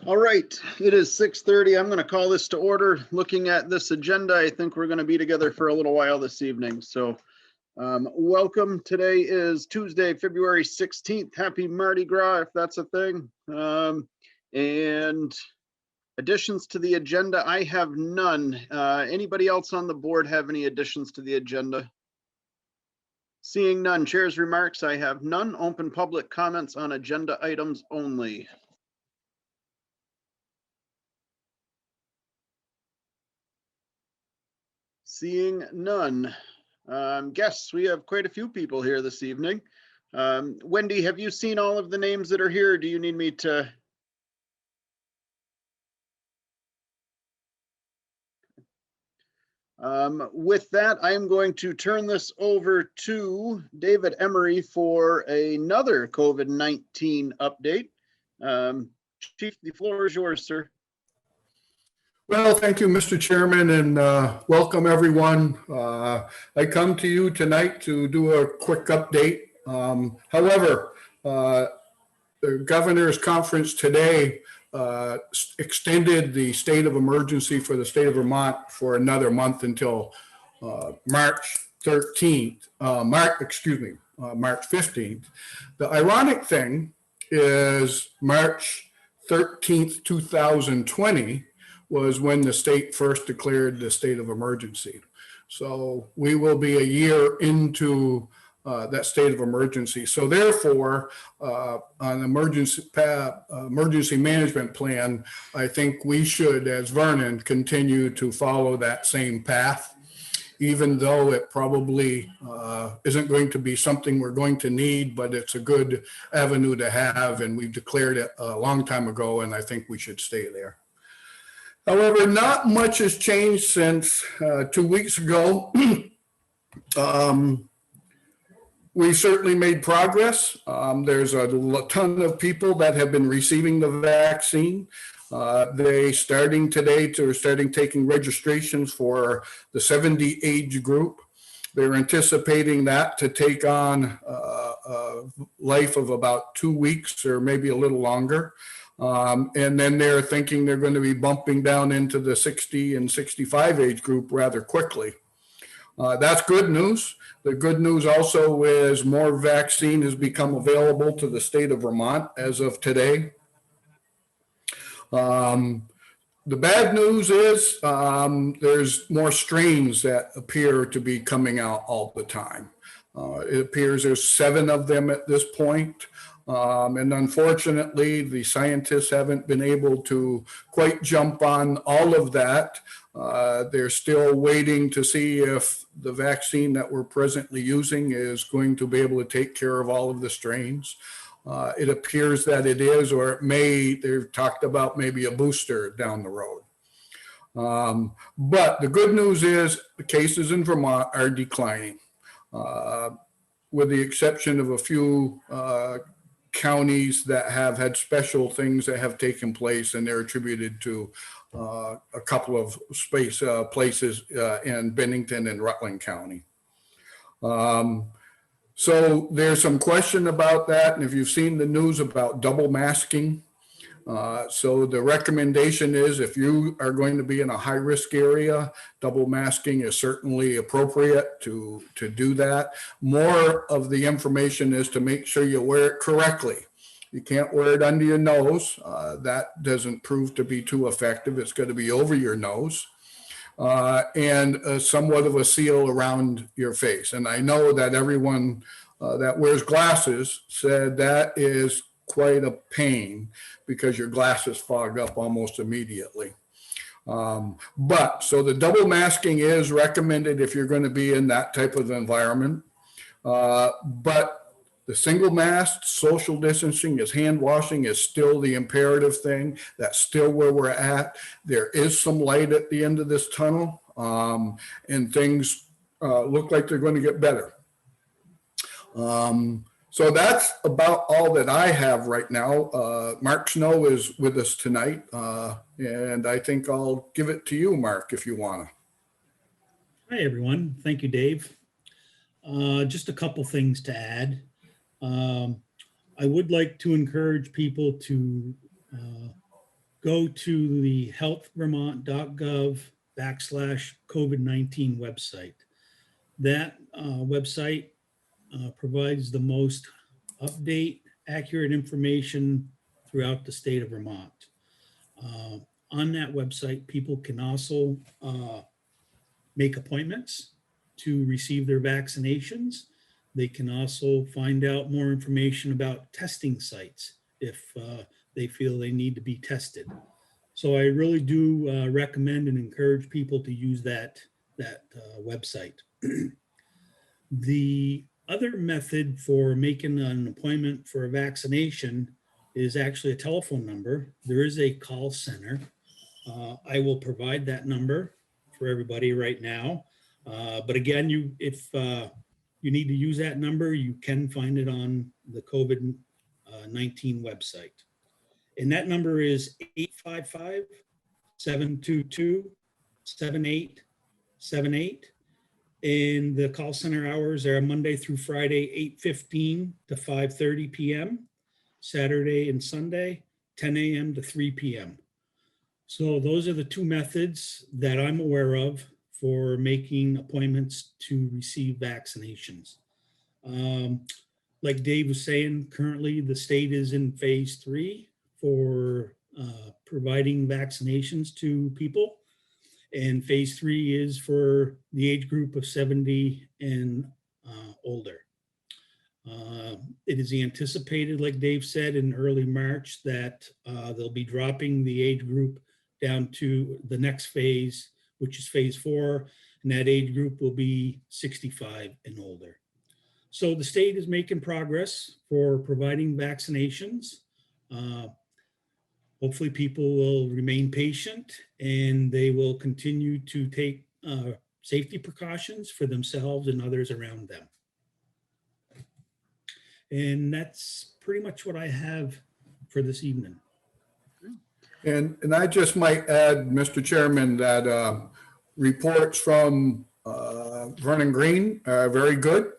All right, it is 6:30. I'm going to call this to order. Looking at this agenda, I think we're going to be together for a little while this evening. So welcome. Today is Tuesday, February 16th. Happy Mardi Gras, if that's a thing. And additions to the agenda, I have none. Anybody else on the board have any additions to the agenda? Seeing none, chair's remarks, I have none. Open public comments on agenda items only. Seeing none. Guests, we have quite a few people here this evening. Wendy, have you seen all of the names that are here? Or do you need me to? With that, I'm going to turn this over to David Emery for another COVID-19 update. Chief, the floor is yours, sir. Well, thank you, Mr. Chairman, and welcome everyone. I come to you tonight to do a quick update. However, the governor's conference today extended the state of emergency for the state of Vermont for another month until March 13th, March 15th. The ironic thing is March 13th, 2020, was when the state first declared the state of emergency. So we will be a year into that state of emergency. So therefore, on emergency management plan, I think we should, as Vernon, continue to follow that same path, even though it probably isn't going to be something we're going to need, but it's a good avenue to have, and we've declared it a long time ago, and I think we should stay there. However, not much has changed since 2 weeks ago. We certainly made progress. There's a ton of people that have been receiving the vaccine. They starting today to taking registrations for the 70 age group. They're anticipating that to take on a life of about 2 weeks or maybe a little longer. And then they're thinking they're going to be bumping down into the 60 and 65 age group rather quickly. That's good news. The good news also is more vaccine has become available to the state of Vermont as of today. The bad news is there's more strains that appear to be coming out all the time. It appears there's 7 of them at this point. And unfortunately, the scientists haven't been able to quite jump on all of that. They're still waiting to see if the vaccine that we're presently using is going to be able to take care of all of the strains. It appears that it is, or it may, they've talked about maybe a booster down the road. But the good news is the cases in Vermont are declining, with the exception of a few counties that have had special things that have taken place, and they're attributed to a couple of places in Bennington and Rutland County. So there's some question about that, and if you've seen the news about double masking, so the recommendation is if you are going to be in a high-risk area, double masking is certainly appropriate to do that. More of the information is to make sure you wear it correctly. You can't wear it under your nose. That doesn't prove to be too effective. It's going to be over your nose. And somewhat of a seal around your face. And I know that everyone that wears glasses said that is quite a pain because your glasses fog up almost immediately. But so the double masking is recommended if you're going to be in that type of environment. But the single mask, social distancing, is hand washing is still the imperative thing. That's still where we're at. There is some light at the end of this tunnel, and things look like they're going to get better. So that's about all that I have right now. Mark Snow is with us tonight, and I think I'll give it to you, Mark, if you want to. Hi, everyone. Thank you, Dave. Just a couple things to add. I would like to encourage people to go to the healthvermont.gov/COVID-19 website. That website provides the most accurate information throughout the state of Vermont. On that website, people can also make appointments to receive their vaccinations. They can also find out more information about testing sites if they feel they need to be tested. So I really do recommend and encourage people to use that website. The other method for making an appointment for a vaccination is actually a telephone number. There is a call center. I will provide that number for everybody right now. But again, if you need to use that number, you can find it on the COVID-19 website. And that number is 855-722-7878. And the call center hours are Monday through Friday, 8:15 to 5:30 p.m., Saturday and Sunday, 10 a.m. to 3 p.m. So those are the two methods that I'm aware of for making appointments to receive vaccinations. Like Dave was saying, currently the state is in phase 3 for providing vaccinations to people. And phase 3 is for the age group of 70 and older. It is anticipated, like Dave said, in early March that they'll be dropping the age group down to the next phase, which is phase 4, and that age group will be 65 and older. So the state is making progress for providing vaccinations. Hopefully people will remain patient and they will continue to take safety precautions for themselves and others around them. And that's pretty much what I have for this evening. And I just might add, Mr. Chairman, that reports from Vernon Green are very good.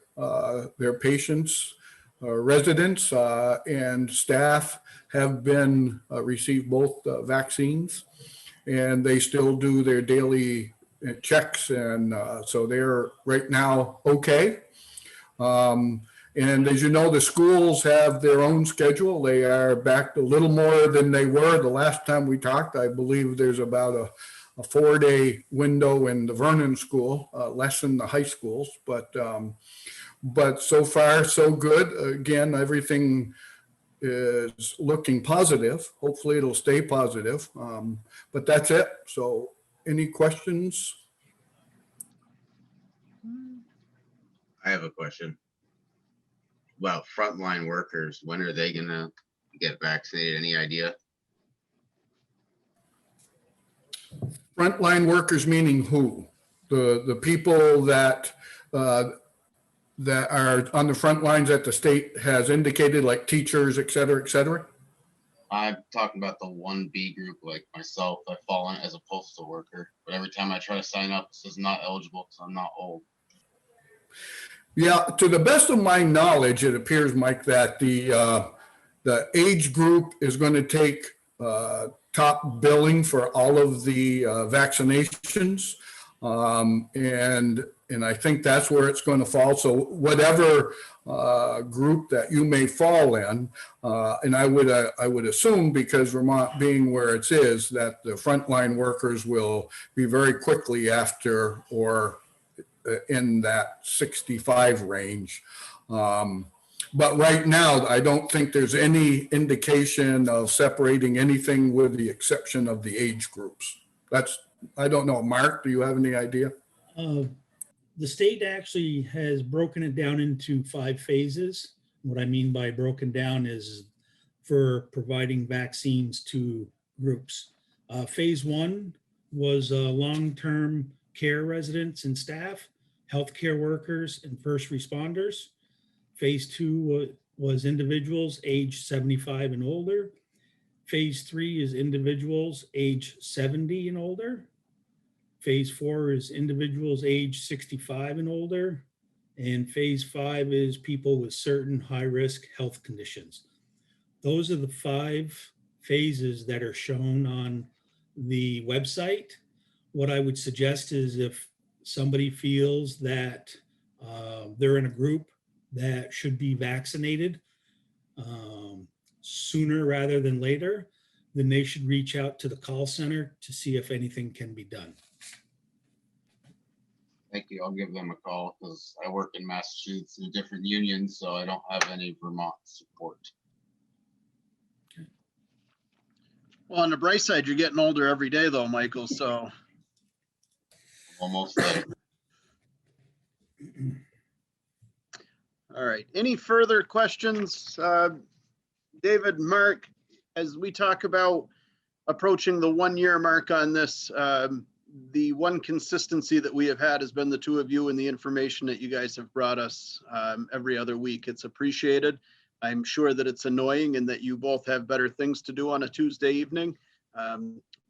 Their patients, residents, and staff have been received both vaccines, and they still do their daily checks, and so they're right now okay. And as you know, the schools have their own schedule. They are back a little more than they were the last time we talked. I believe there's about a 4-day window in the Vernon school, less in the high schools, but so far so good. Again, everything is looking positive. Hopefully it'll stay positive, but that's it. So any questions? I have a question about frontline workers. When are they gonna get vaccinated? Any idea? Frontline workers meaning who? The people that that are on the front lines that the state has indicated, like teachers, et cetera, et cetera? I'm talking about the 1B group, like myself. I fall in as a postal worker, but every time I try to sign up, it says not eligible because I'm not old. Yeah, to the best of my knowledge, it appears, Mike, that the age group is going to take top billing for all of the vaccinations. And I think that's where it's going to fall. So whatever group that you may fall in, and I would assume, because Vermont being where it is, that the frontline workers will be very quickly after or in that 65 range. But right now, I don't think there's any indication of separating anything with the exception of the age groups. I don't know. Mark, do you have any idea? The state actually has broken it down into 5 phases. What I mean by broken down is for providing vaccines to groups. Phase 1 was long-term care residents and staff, healthcare workers, and first responders. Phase 2 was individuals age 75 and older. Phase 3 is individuals age 70 and older. Phase 4 is individuals age 65 and older. And phase 5 is people with certain high-risk health conditions. Those are the 5 phases that are shown on the website. What I would suggest is if somebody feels that they're in a group that should be vaccinated sooner rather than later, then they should reach out to the call center to see if anything can be done. Thank you. I'll give them a call because I work in Massachusetts in different unions, so I don't have any Vermont support. Well, on the bright side, you're getting older every day though, Michael, so. Almost there. All right, any further questions? David, Mark, as we talk about approaching the 1-year mark on this, the one consistency that we have had has been the two of you and the information that you guys have brought us every other week. It's appreciated. I'm sure that it's annoying and that you both have better things to do on a Tuesday evening.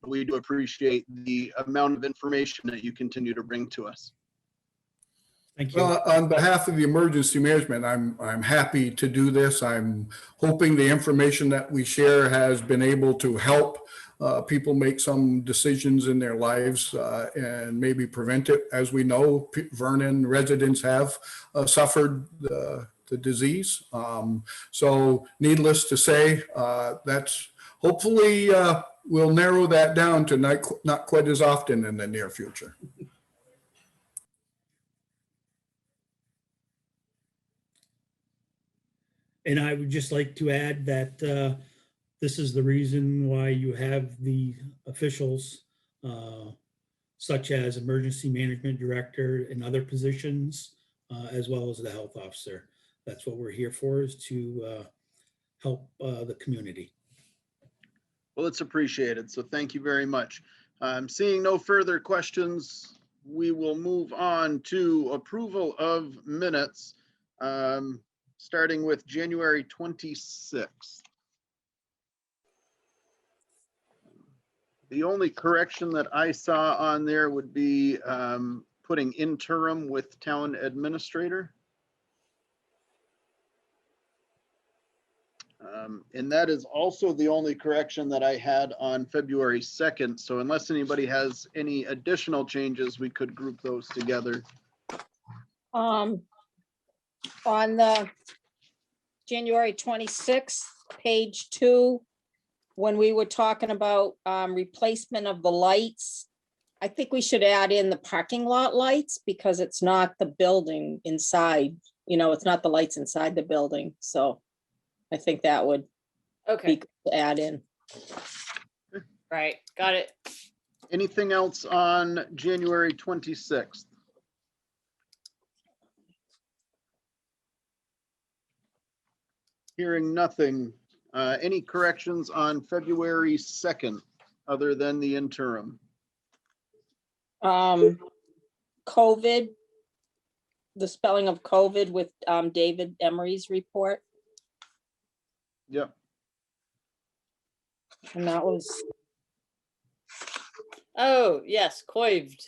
We do appreciate the amount of information that you continue to bring to us. Thank you. Well, on behalf of the emergency management, I'm happy to do this. I'm hoping the information that we share has been able to help people make some decisions in their lives and maybe prevent it. As we know, Vernon residents have suffered the disease. So needless to say, that's hopefully we'll narrow that down to not quite as often in the near future. And I would just like to add that this is the reason why you have the officials such as emergency management director and other positions, as well as the health officer. That's what we're here for, is to help the community. Well, it's appreciated. So thank you very much. Seeing no further questions, we will move on to approval of minutes, starting with January 26th. The only correction that I saw on there would be putting interim with town administrator. And that is also the only correction that I had on February 2nd. So unless anybody has any additional changes, we could group those together. On the January 26th, page 2, when we were talking about replacement of the lights, I think we should add in the parking lot lights because it's not the building inside, you know, it's not the lights inside the building. So I think that would be Okay, good to add in. right, got it. Anything else on January 26th? Hearing nothing. Any corrections on February 2nd, other than the interim? COVID, the spelling of COVID with David Emery's report, Yep. and that was, Oh, yes, coived.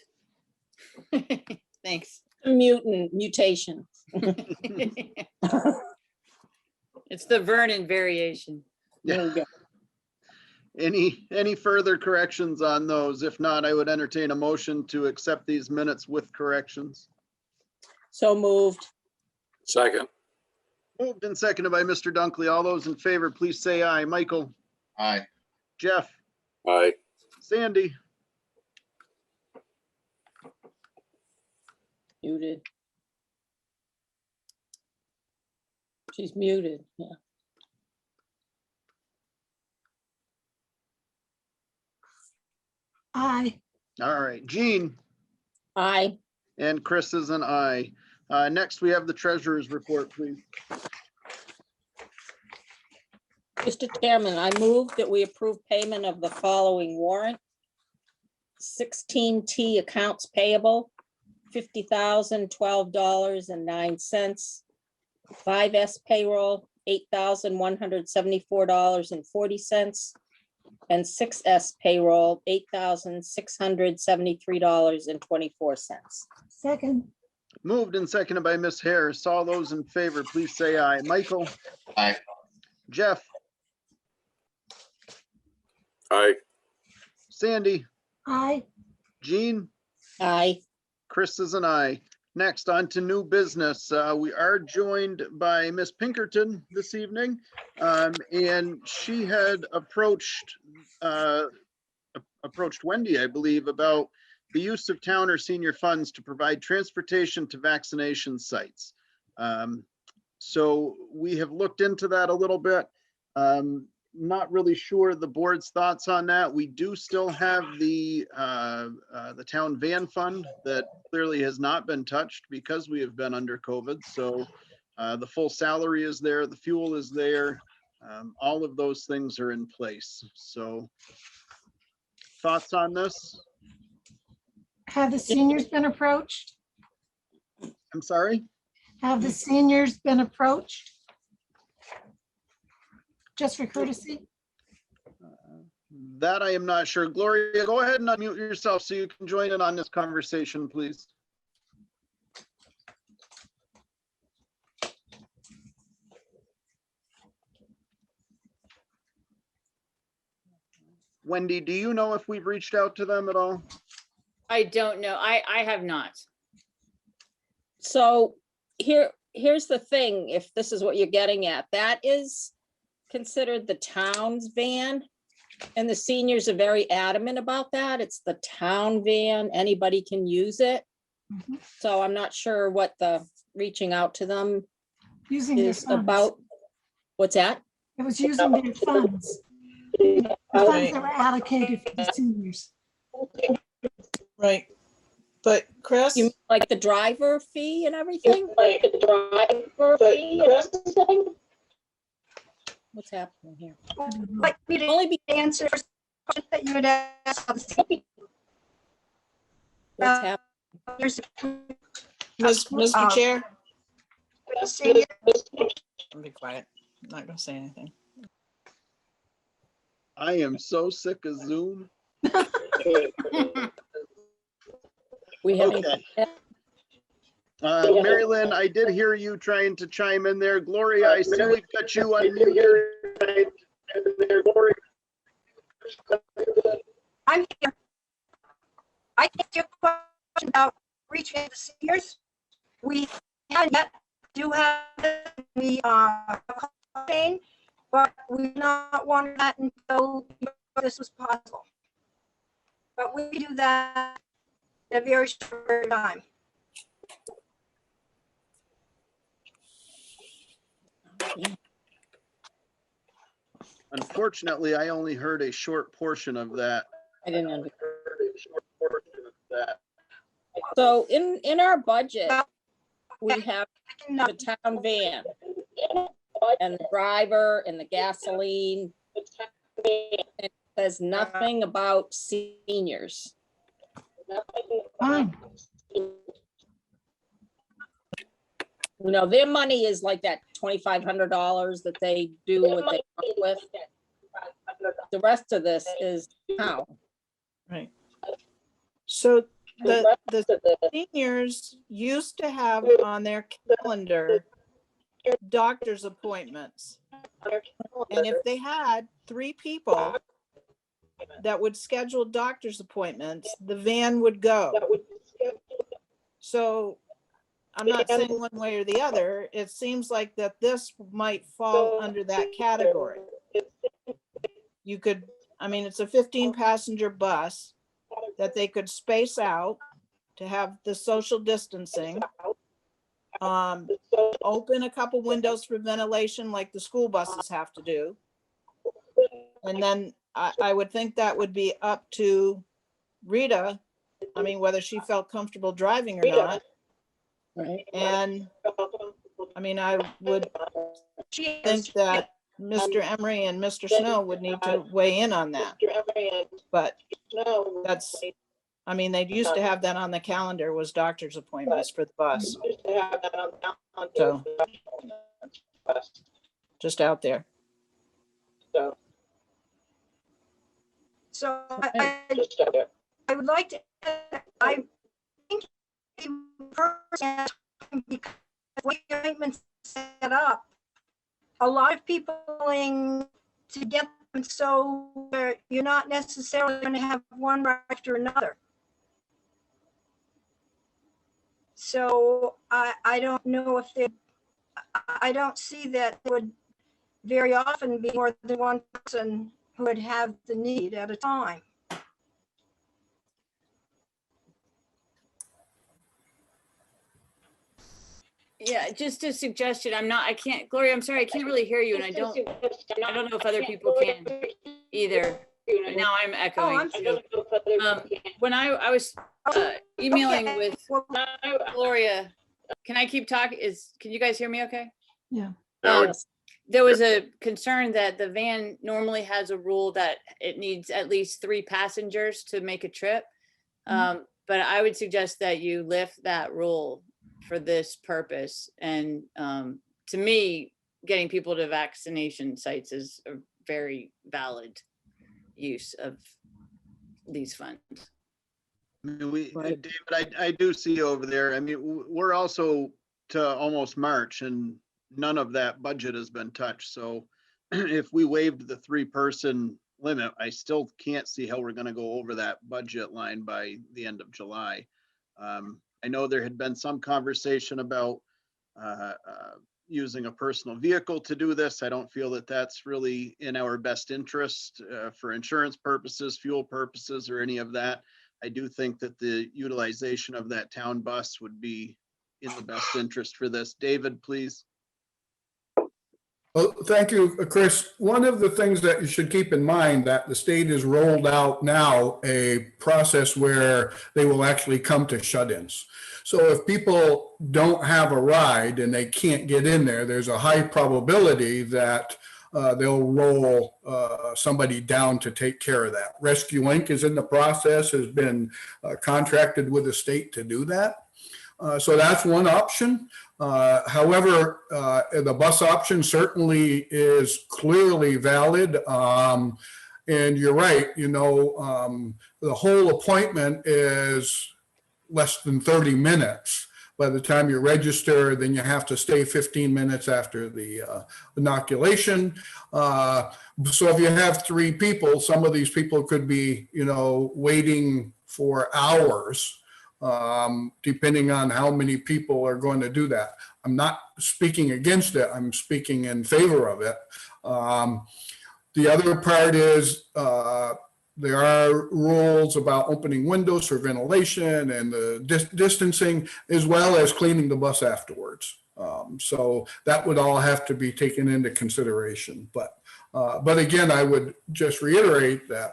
Thanks. mutation. It's the Vernon variation. There we go. Any further corrections on those? If not, I would entertain a motion to accept these minutes with corrections. So moved. Second. Moved and seconded by Mr. Dunkley. All those in favor, please say aye. Michael, Aye. Jeff, Aye. Sandy, Muted. She's muted, yeah. Aye. all right, Jean, Aye. and Chris is an aye. Next, we have the treasurer's report, please. Mr. Chairman, I move that we approve payment of the following warrant. 16T accounts payable, $50,012.09. 5S payroll, $8,174.40. And 6S payroll, $8,673.24. Second, Moved and seconded by Ms. Harris. All those in favor, please say aye. Michael, Aye. Jeff, Aye. Sandy, Aye. Jean, Aye. Chris is an aye. Next, on to new business. We are joined by Miss Pinkerton this evening. And she had approached Wendy, I believe, about the use of town or senior funds to provide transportation to vaccination sites. So we have looked into that a little bit. Not really sure the board's thoughts on that. We do still have the town van fund that clearly has not been touched because we have been under COVID. So the full salary is there, the fuel is there. All of those things are in place. So thoughts on this? Have the seniors been approached? I'm sorry? Have the seniors been approached? Just for courtesy? That I am not sure. Gloria, go ahead and unmute yourself so you can join in on this conversation, please. Wendy, do you know if we've reached out to them at all? I don't know. I have not. So here's the thing, if this is what you're getting at, that is considered the town's van. And the seniors are very adamant about that. It's the town van. Anybody can use it. Mhm. So I'm not sure what the reaching out to them Using their is funds. about. What's that? It was using their funds. The funds that were allocated for the seniors. Right. But Chris, You mean like the driver fee and everything? What's happening here? Like me to Only be, answer questions that you would ask. what's happening? There's Mr. Chair, senior- I'll be quiet. I'm not gonna say anything. I am so sick of Zoom. We haven't. Okay. Mary Lynn, I did hear you trying to chime in there. Gloria, I see we've got you unmuted. I'm here. I think your question about reaching out to seniors, we haven't yet do have the campaign, but we not wanted that until this was possible. But we do that in a very short time. Unfortunately, I only heard a short portion of that. I didn't understand. So in our budget, we have the town van and the driver and the gasoline. It says nothing about seniors. Fine. You know, their money is like that $2,500 that they do what they want with. The rest of this is town. Right. So the seniors used to have on their calendar doctor's appointments. And if they had 3 people that would schedule doctor's appointments, the van would go. So I'm not saying one way or the other. It seems like that this might fall under that category. You could, I mean, it's a 15-passenger bus that they could space out to have the social distancing. Open a couple windows for ventilation like the school buses have to do. And then I would think that would be up to Rita. I mean, whether she felt comfortable driving or not. Right. And I mean, I would think that Mr. Emery and Mr. Snow would need to weigh in on that. But that's, I mean, they used to have that on the calendar, was doctor's appointments for the bus. So just out there. So I would like to, I think because when the appointments set up, a lot of people willing to get so you're not necessarily going to have one right after another. So I don't know if I don't see that there would very often be more than one person who would have the need at a time. Yeah, just a suggestion. I can't, Gloria, I'm sorry, I can't really hear you and I don't know if other people can either. But now I'm echoing. When I was emailing Okay, with well, Gloria, can I keep talking? Can you guys hear me okay? Yeah. There was a concern that the van normally has a rule that it needs at least 3 passengers to make a trip. But I would suggest that you lift that rule for this purpose. And to me, getting people to vaccination sites is a very valid use of these funds. I mean, Right. David, I do see over there. I mean, we're also to almost March and none of that budget has been touched. So if we waived the 3-person limit, I still can't see how we're going to go over that budget line by the end of July. I know there had been some conversation about using a personal vehicle to do this. I don't feel that that's really in our best interest for insurance purposes, fuel purposes, or any of that. I do think that the utilization of that town bus would be in the best interest for this. David, please. Well, thank you, Chris. One of the things that you should keep in mind that the state has rolled out now a process where they will actually come to shut-ins. So if people don't have a ride and they can't get in there, there's a high probability that they'll roll somebody down to take care of that. Rescue Inc. is in the process, has been contracted with the state to do that. So that's one option. However, the bus option certainly is clearly valid. And you're right, you know, the whole appointment is less than 30 minutes. By the time you register, then you have to stay 15 minutes after the inoculation. So if you have 3 people, some of these people could be, you know, waiting for hours. Depending on how many people are going to do that. I'm not speaking against it, I'm speaking in favor of it. The other part is there are rules about opening windows for ventilation and the distancing, as well as cleaning the bus afterwards. So that would all have to be taken into consideration. But again, I would just reiterate that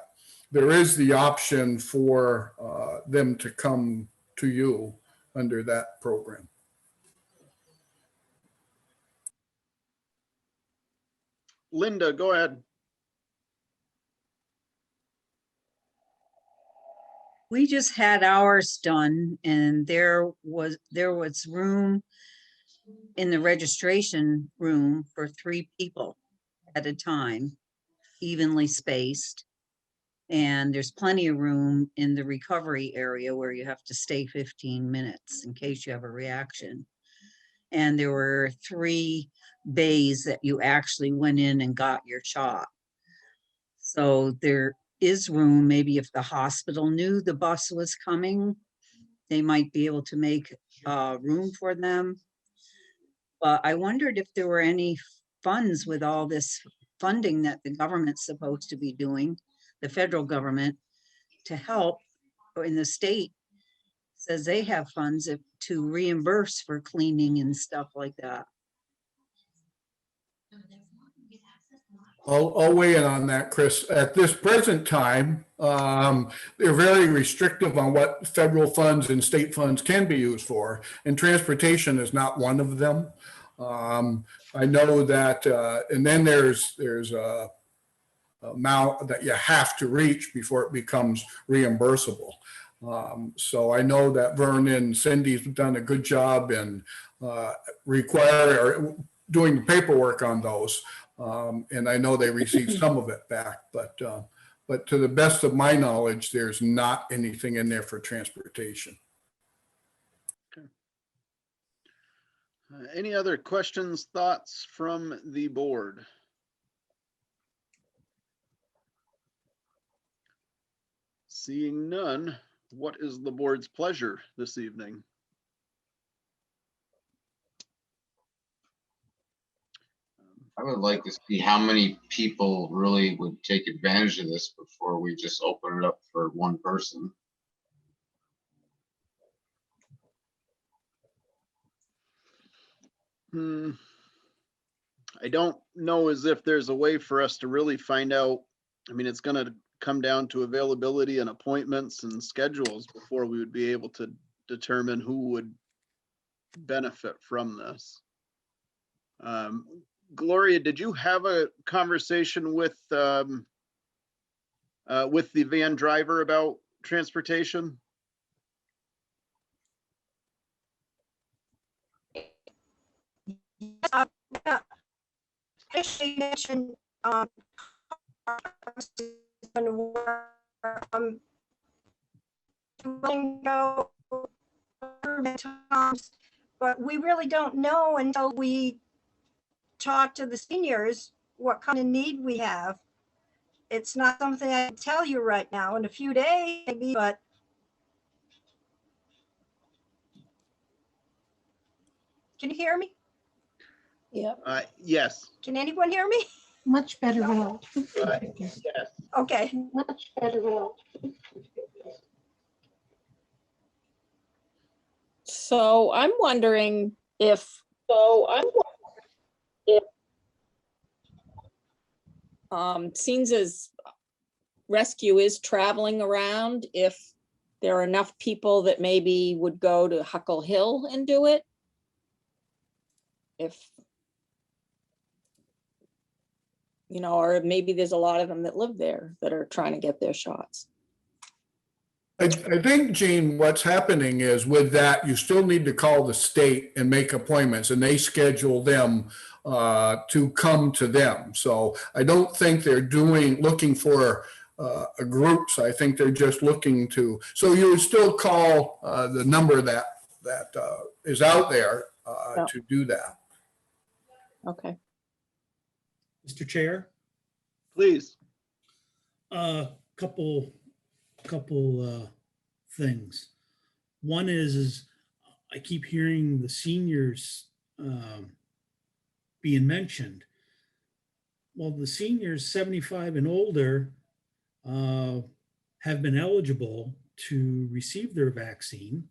there is the option for them to come to you under that program. Linda, go ahead. We just had ours done and there was room in the registration room for 3 people at a time, evenly spaced. And there's plenty of room in the recovery area where you have to stay 15 minutes in case you have a reaction. And there were 3 bays that you actually went in and got your shot. So there is room. Maybe if the hospital knew the bus was coming, they might be able to make room for them. But I wondered if there were any funds with all this funding that the government's supposed to be doing, the federal government, to help, or in the state says they have funds to reimburse for cleaning and stuff like that. I'll weigh in on that, Chris. At this present time, they're very restrictive on what federal funds and state funds can be used for, and transportation is not one of them. I know that, and then there's a amount that you have to reach before it becomes reimbursable. So I know that Vernon and Cindy's done a good job in doing the paperwork on those. And I know they received some of it back, but to the best of my knowledge, there's not anything in there for transportation. Okay. Any other questions, thoughts from the board? Seeing none, what is the board's pleasure this evening? I would like to see how many people really would take advantage of this before we just open it up for one person. I don't know as if there's a way for us to really find out. I mean, it's gonna come down to availability and appointments and schedules before we would be able to determine who would benefit from this. Gloria, did you have a conversation with the van driver about transportation? Yeah. She mentioned, but we really don't know until we talk to the seniors what kind of need we have. It's not something I can tell you right now. In a few days, maybe, but can you hear me? Yeah. Yes. Can anyone hear me? Much better now. Yes. Okay. Much better now. So I'm wondering if seems as rescue is traveling around, if there are enough people that maybe would go to Huckle Hill and do it. If, you know, or maybe there's a lot of them that live there that are trying to get their shots. I think, Gene, what's happening is with that, you still need to call the state and make appointments, and they schedule them to come to them. So I don't think they're looking for groups. I think they're just looking to, so you would still call the number that is out there to do that. Okay. Mr. Chair, Please. couple things. One is I keep hearing the seniors being mentioned. Well, the seniors 75 and older have been eligible to receive their vaccine,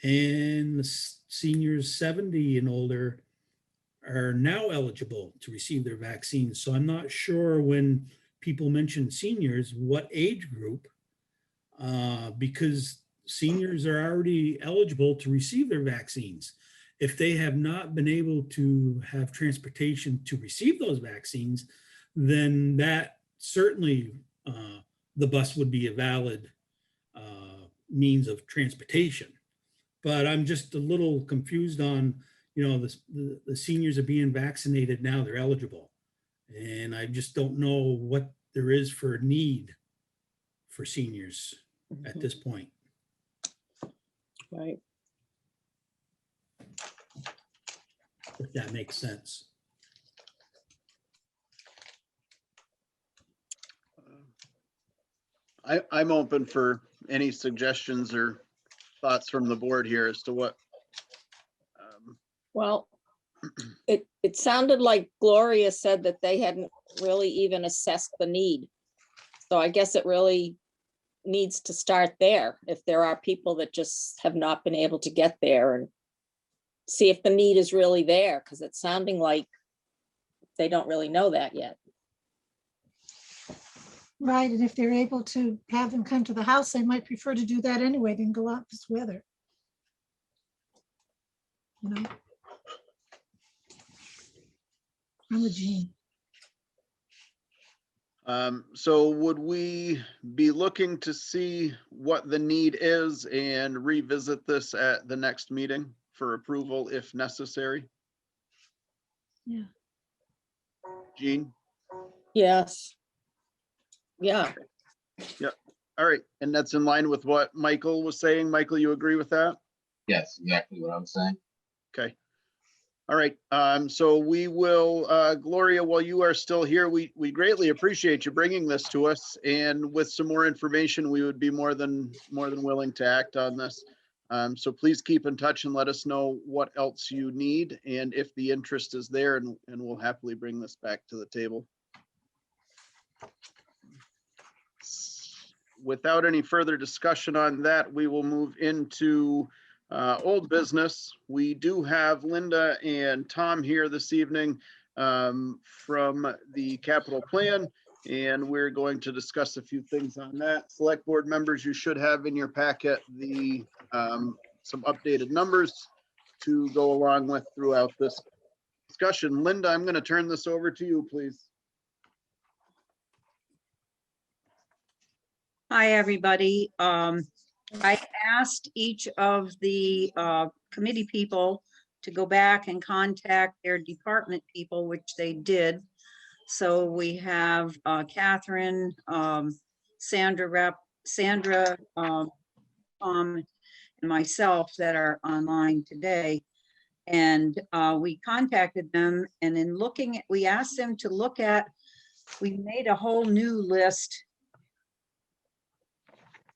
and the seniors 70 and older are now eligible to receive their vaccine. So I'm not sure when people mention seniors, what age group, because seniors are already eligible to receive their vaccines. If they have not been able to have transportation to receive those vaccines, then that certainly the bus would be a valid means of transportation. But I'm just a little confused on, you know, the seniors are being vaccinated now, they're eligible. And I just don't know what there is for a need for seniors at this point. Right. If that makes sense. I'm open for any suggestions or thoughts from the board here as to what. Well, it sounded like Gloria said that they hadn't really even assessed the need. So I guess it really needs to start there. If there are people that just have not been able to get there, and see if the need is really there, because it's sounding like they don't really know that yet. Right, and if they're able to have them come to the house, they might prefer to do that anyway than go out this weather. You know? I'm with Jean. So would we be looking to see what the need is and revisit this at the next meeting for approval if necessary? Yeah. Jean? Yes. Yeah. Yep. All right. And that's in line with what Michael was saying. Michael, you agree with that? Yes, exactly what I'm saying. Okay. All right, so we will, Gloria, while you are still here, we greatly appreciate you bringing this to us. And with some more information, we would be more than willing to act on this. So please keep in touch and let us know what else you need and if the interest is there, and we'll happily bring this back to the table. Without any further discussion on that, we will move into old business. We do have Linda and Tom here this evening from the capital plan, and we're going to discuss a few things on that. Select board members, you should have in your packet the some updated numbers to go along with throughout this discussion. Linda, I'm going to turn this over to you, please. Hi, everybody. I asked each of the committee people to go back and contact their department people, which they did. So we have Catherine, Sandra, Tom, and myself that are online today. And we contacted them, and in looking at, we asked them to look at, we made a whole new list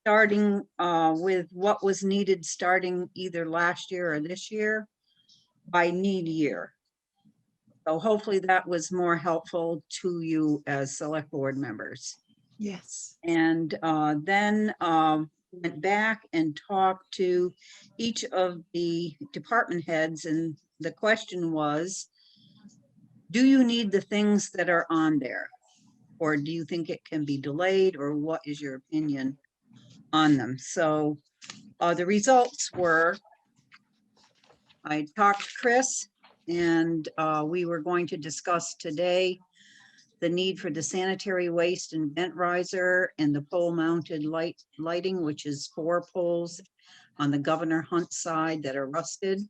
starting with what was needed starting either last year or this year by need year. So hopefully that was more helpful to you as select board members. Yes. And then went back and talked to each of the department heads, and the question was, do you need the things that are on there? Or do you think it can be delayed, or what is your opinion on them? So the results were, I talked to Chris, and we were going to discuss today the need for the sanitary waste and vent riser and the pole mounted lighting, which is 4 poles on the Governor Hunt side that are rusted.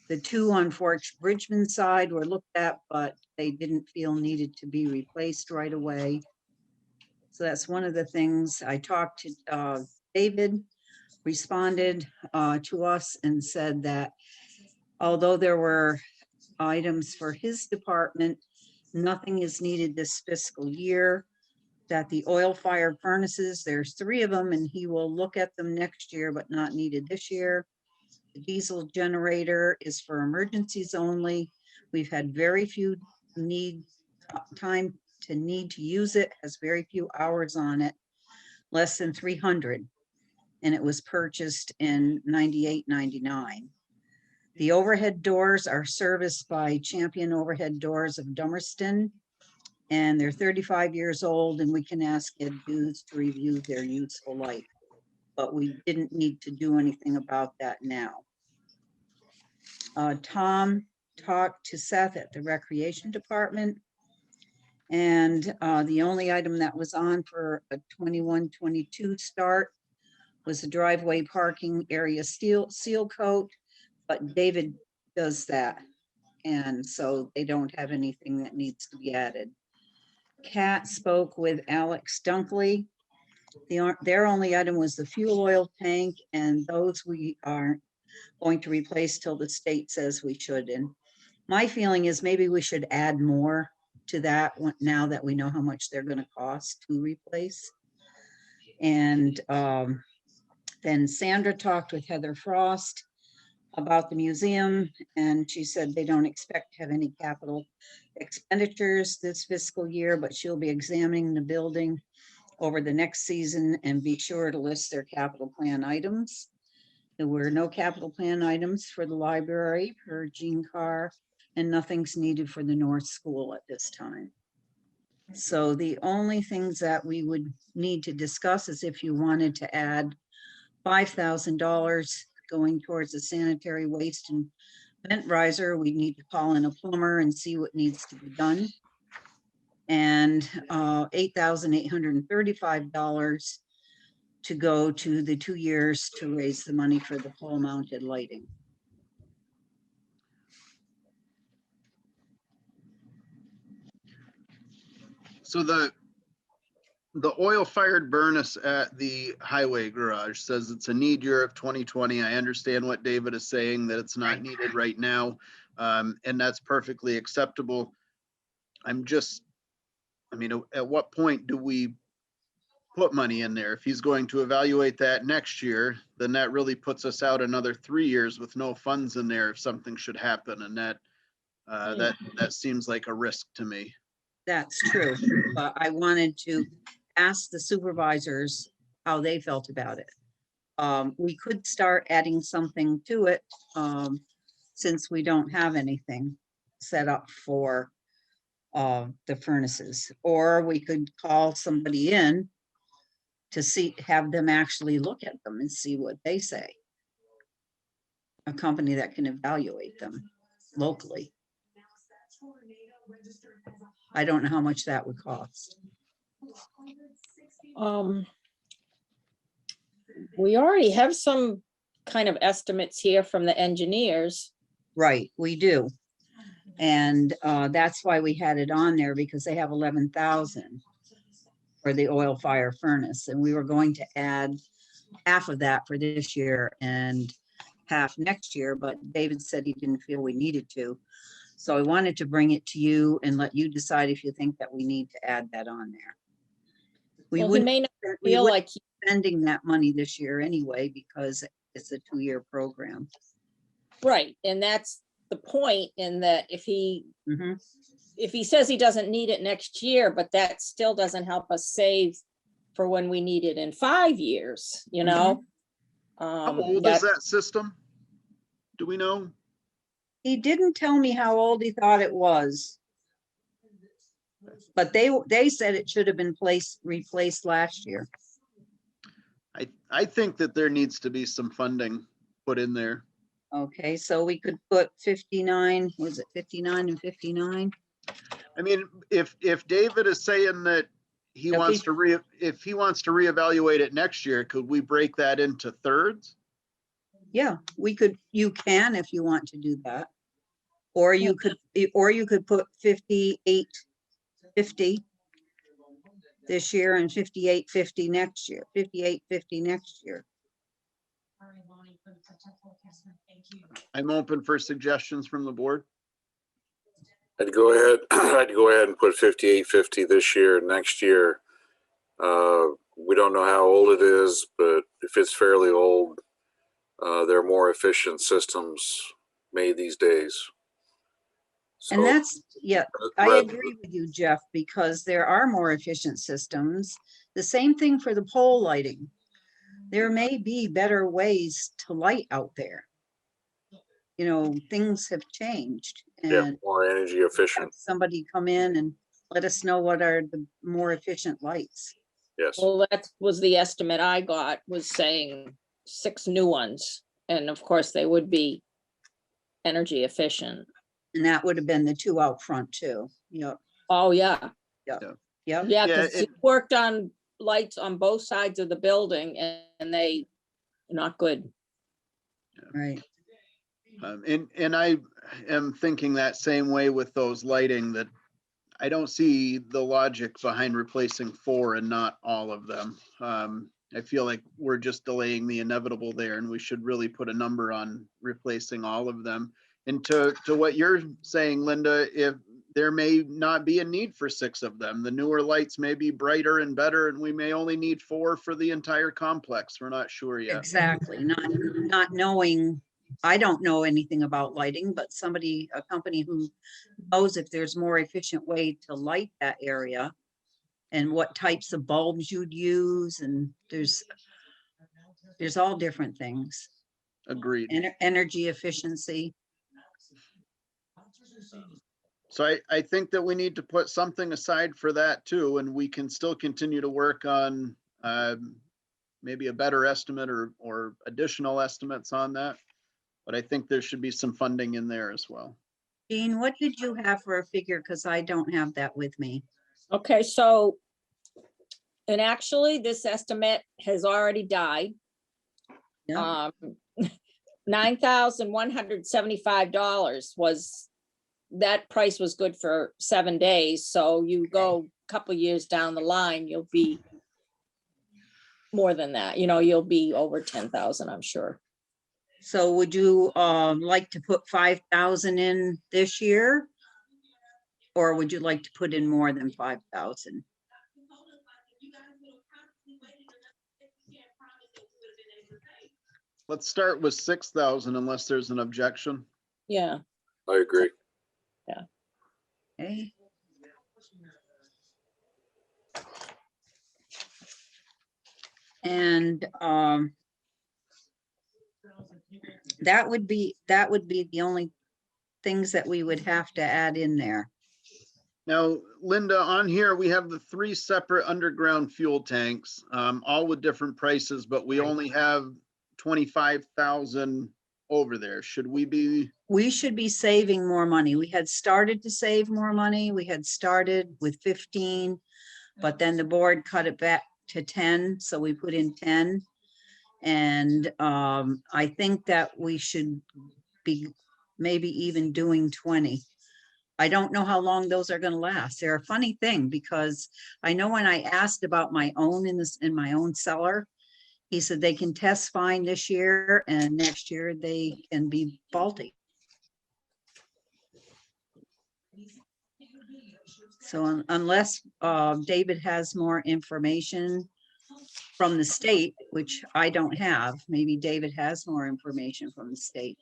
The 2 on Fort Bridgman side were looked at, but they didn't feel needed to be replaced right away. So that's one of the things. I talked to David, responded to us and said that although there were items for his department, nothing is needed this fiscal year, that the oil-fired furnaces, there's 3 of them, and he will look at them next year, but not needed this year. The diesel generator is for emergencies only. We've had very few time to use it, has very few hours on it, less than 300. And it was purchased in 98, 99. The overhead doors are serviced by Champion Overhead Doors of Dummerston, and they're 35 years old, and we can ask Ed Hughes to review their useful life, but we didn't need to do anything about that now. Tom talked to Seth at the Recreation Department, and the only item that was on for a 21-22 start was the driveway parking area seal coat, but David does that, and so they don't have anything that needs to be added. Kat spoke with Alex Dunkley. Their only item was the fuel oil tank, and those we aren't going to replace till the state says we should. And my feeling is maybe we should add more to that now that we know how much they're going to cost to replace. And then Sandra talked with Heather Frost about the museum, and she said they don't expect to have any capital expenditures this fiscal year, but she'll be examining the building over the next season and be sure to list their capital plan items. There were no capital plan items for the library per Gene Carr, and nothing's needed for the North School at this time. So the only things that we would need to discuss is if you wanted to add $5,000 going towards the sanitary waste and vent riser, we need to call in a plumber and see what needs to be done. And $8,835 to go to the 2 years to raise the money for the pole mounted lighting. So the oil-fired furnace at the highway garage says it's a need year of 2020. I understand what David is saying, that it's not needed right now. And that's perfectly acceptable. I'm just, I mean, at what point do we put money in there? If he's going to evaluate that next year, then that really puts us out another 3 years with no funds in there if something should happen. And that seems like a risk to me. That's true, but I wanted to ask the supervisors how they felt about it. We could start adding something to it, since we don't have anything set up for the furnaces, or we could call somebody in to have them actually look at them and see what they say. A company that can evaluate them locally. I don't know how much that would cost. We already have some kind of estimates here from the engineers. Right, we do. And that's why we had it on there, because they have 11,000 for the oil fire furnace, and we were going to add half of that for this year and half next year, but David said he didn't feel we needed to. So I wanted to bring it to you and let you decide if you think that we need to add that on there. We Well, he wouldn't may not we feel wouldn't like, be spending that money this year anyway, because it's a 2-year program. right, and that's the point, in that if he Mhm. says he doesn't need it next year, but that still doesn't help us save for when we need it in 5 years, you know? How old is that system? Do we know? He didn't tell me how old he thought it was. But they said it should have been replaced last year. I think that there needs to be some funding put in there. Okay, so we could put 59, was it 59 and 59? I mean, if David is saying that he If wants he- to if he wants to reevaluate it next year, could we break that into thirds? Yeah, we could, you can if you want to do that. Or you could put 58.50 this year and 58.50 next year, 58.50 next year. I'm open for suggestions from the board. I'd go ahead, I'd go ahead and put 58.50 this year, next year. We don't know how old it is, but if it's fairly old, there are more efficient systems made these days. And So, that's, yeah, I rather- agree with you, Jeff, because there are more efficient systems. The same thing for the pole lighting. There may be better ways to light out there. You know, things have changed, Yeah, and more energy efficient. have somebody come in and let us know what are the more efficient lights. Yes. well, that was the estimate I got, was saying 6 new ones. And of course, they would be energy efficient. And that would have been the 2 out front too. Yep, Oh, yeah. yep. Yeah, Yeah, because he worked on lights on both sides of the building, and they not good. Right. And I am thinking that same way with those lighting, that I don't see the logic behind replacing 4 and not all of them. I feel like we're just delaying the inevitable there, and we should really put a number on replacing all of them. And to what you're saying, Linda, if there may not be a need for 6 of them, the newer lights may be brighter and better, and we may only need 4 for the entire complex. We're not sure yet. Exactly. Not knowing, I don't know anything about lighting, but a company who knows if there's more efficient way to light that area and what types of bulbs you'd use. And there's all different things. Agreed. Energy efficiency. So I think that we need to put something aside for that too, and we can still continue to work on maybe a better estimate or additional estimates on that. But I think there should be some funding in there as well. Jean, what did you have for a figure? Because I don't have that with me. Okay, so, and actually, this estimate has already died. Yeah. $9,175 was, that price was good for 7 days. So you go a couple years down the line, you'll be more than that, you know, you'll be over 10,000, I'm sure. So would you like to put 5,000 in this year? Or would you like to put in more than 5,000? Let's start with 6,000 unless there's an objection. Yeah, I agree. Okay. And that would be the only things that we would have to add in there. Now, Linda, on here, we have the 3 separate underground fuel tanks, all with different prices, but we only have 25,000 over there. Should we be, We should be saving more money. We had started to save more money. We had started with 15, but then the board cut it back to 10, so we put in 10. And I think that we should be maybe even doing 20. I don't know how long those are going to last. They're a funny thing because I know when I asked about my own in my own cellar, he said they can test fine this year and next year they can be faulty. So unless David has more information from the state, which I don't have, maybe David has more information from the state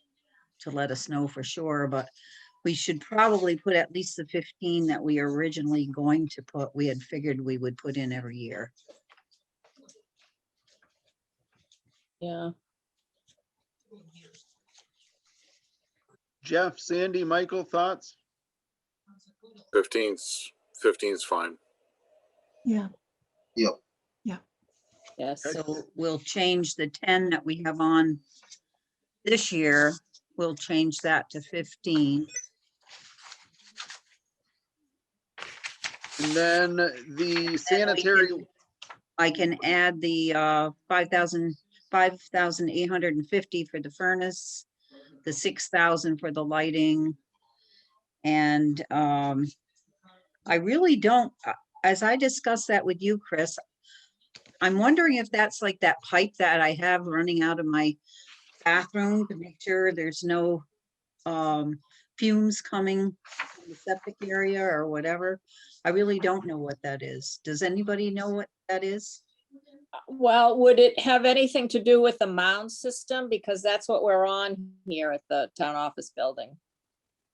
to let us know for sure, but we should probably put at least the 15 that we are originally going to put, we had figured we would put in every year. yeah. Jeff, Sandy, Michael, thoughts? 15's fine. Yeah, Yep. Yes. So we'll change the 10 that we have on this year. We'll change that to 15. And then the sanitary, I can add the 5,850 for the furnace, the 6,000 for the lighting. And I really don't, as I discussed that with you, Chris, I'm wondering if that's like that pipe that I have running out of my bathroom to make sure there's no fumes coming from the septic area or whatever. I really don't know what that is. Does anybody know what that is? Well, would it have anything to do with the mound system? Because that's what we're on here at the town office building.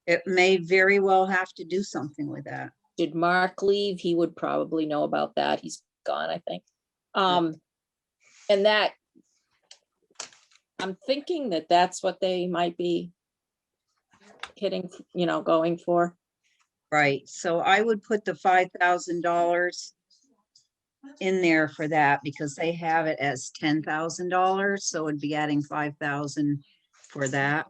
It may very well have to do something with that. Did Mark leave? He would probably know about that. He's gone, I think. And that, I'm thinking that that's what they might be hitting, going for. Right, so I would put the $5,000 in there for that because they have it as $10,000, so it'd be adding 5,000 for that.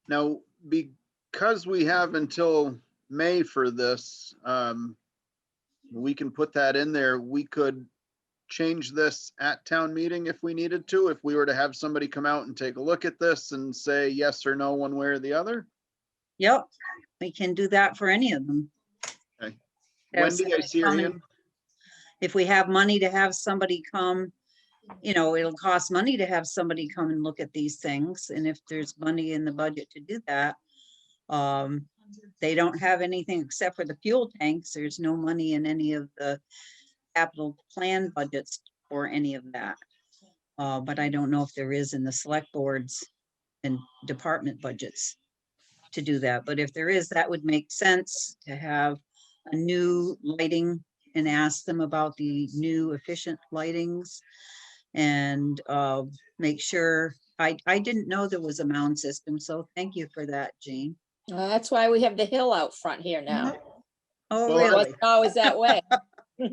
now, because we have until May for this, we can put that in there. We could change this at town meeting if we needed to, if we were to have somebody come out and take a look at this and say yes or no one way or the other. Yep, we can do that for any of them. Okay. Have Wendy, I somebody see her come hand. and- If we have money to have somebody come, it'll cost money to have somebody come and look at these things. And if there's money in the budget to do that, they don't have anything except for the fuel tanks. There's no money in any of the capital plan budgets for any of that. But I don't know if there is in the select boards and department budgets to do that. But if there is, that would make sense to have a new lighting and ask them about the new efficient lightings and make sure, I didn't know there was a mound system, so thank you for that, Jean. That's why we have the hill out front here now. Oh, Well, It really? wasn't always that way.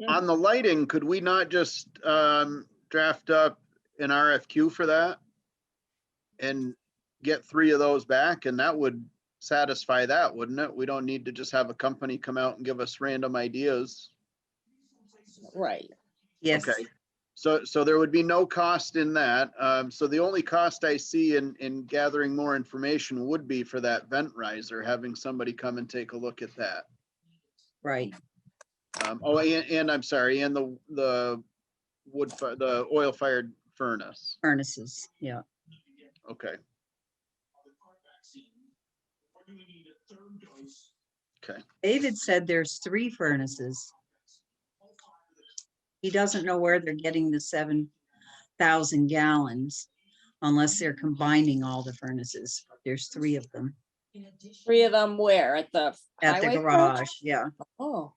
On the lighting, could we not just draft up an RFQ for that? And get 3 of those back, and that would satisfy that, wouldn't it? We don't need to just have a company come out and give us random ideas. Right. Yes, Okay, so there would be no cost in that. So the only cost I see in gathering more information would be for that vent riser, having somebody come and take a look at that. right. And I'm sorry, and the oil fired furnace. furnaces, yeah. Okay. Okay. David said there's 3 furnaces. He doesn't know where they're getting the 7,000 gallons unless they're combining all the furnaces. There's 3 of them 3 of them where? At the at the highway garage. garage? Yeah, Oh,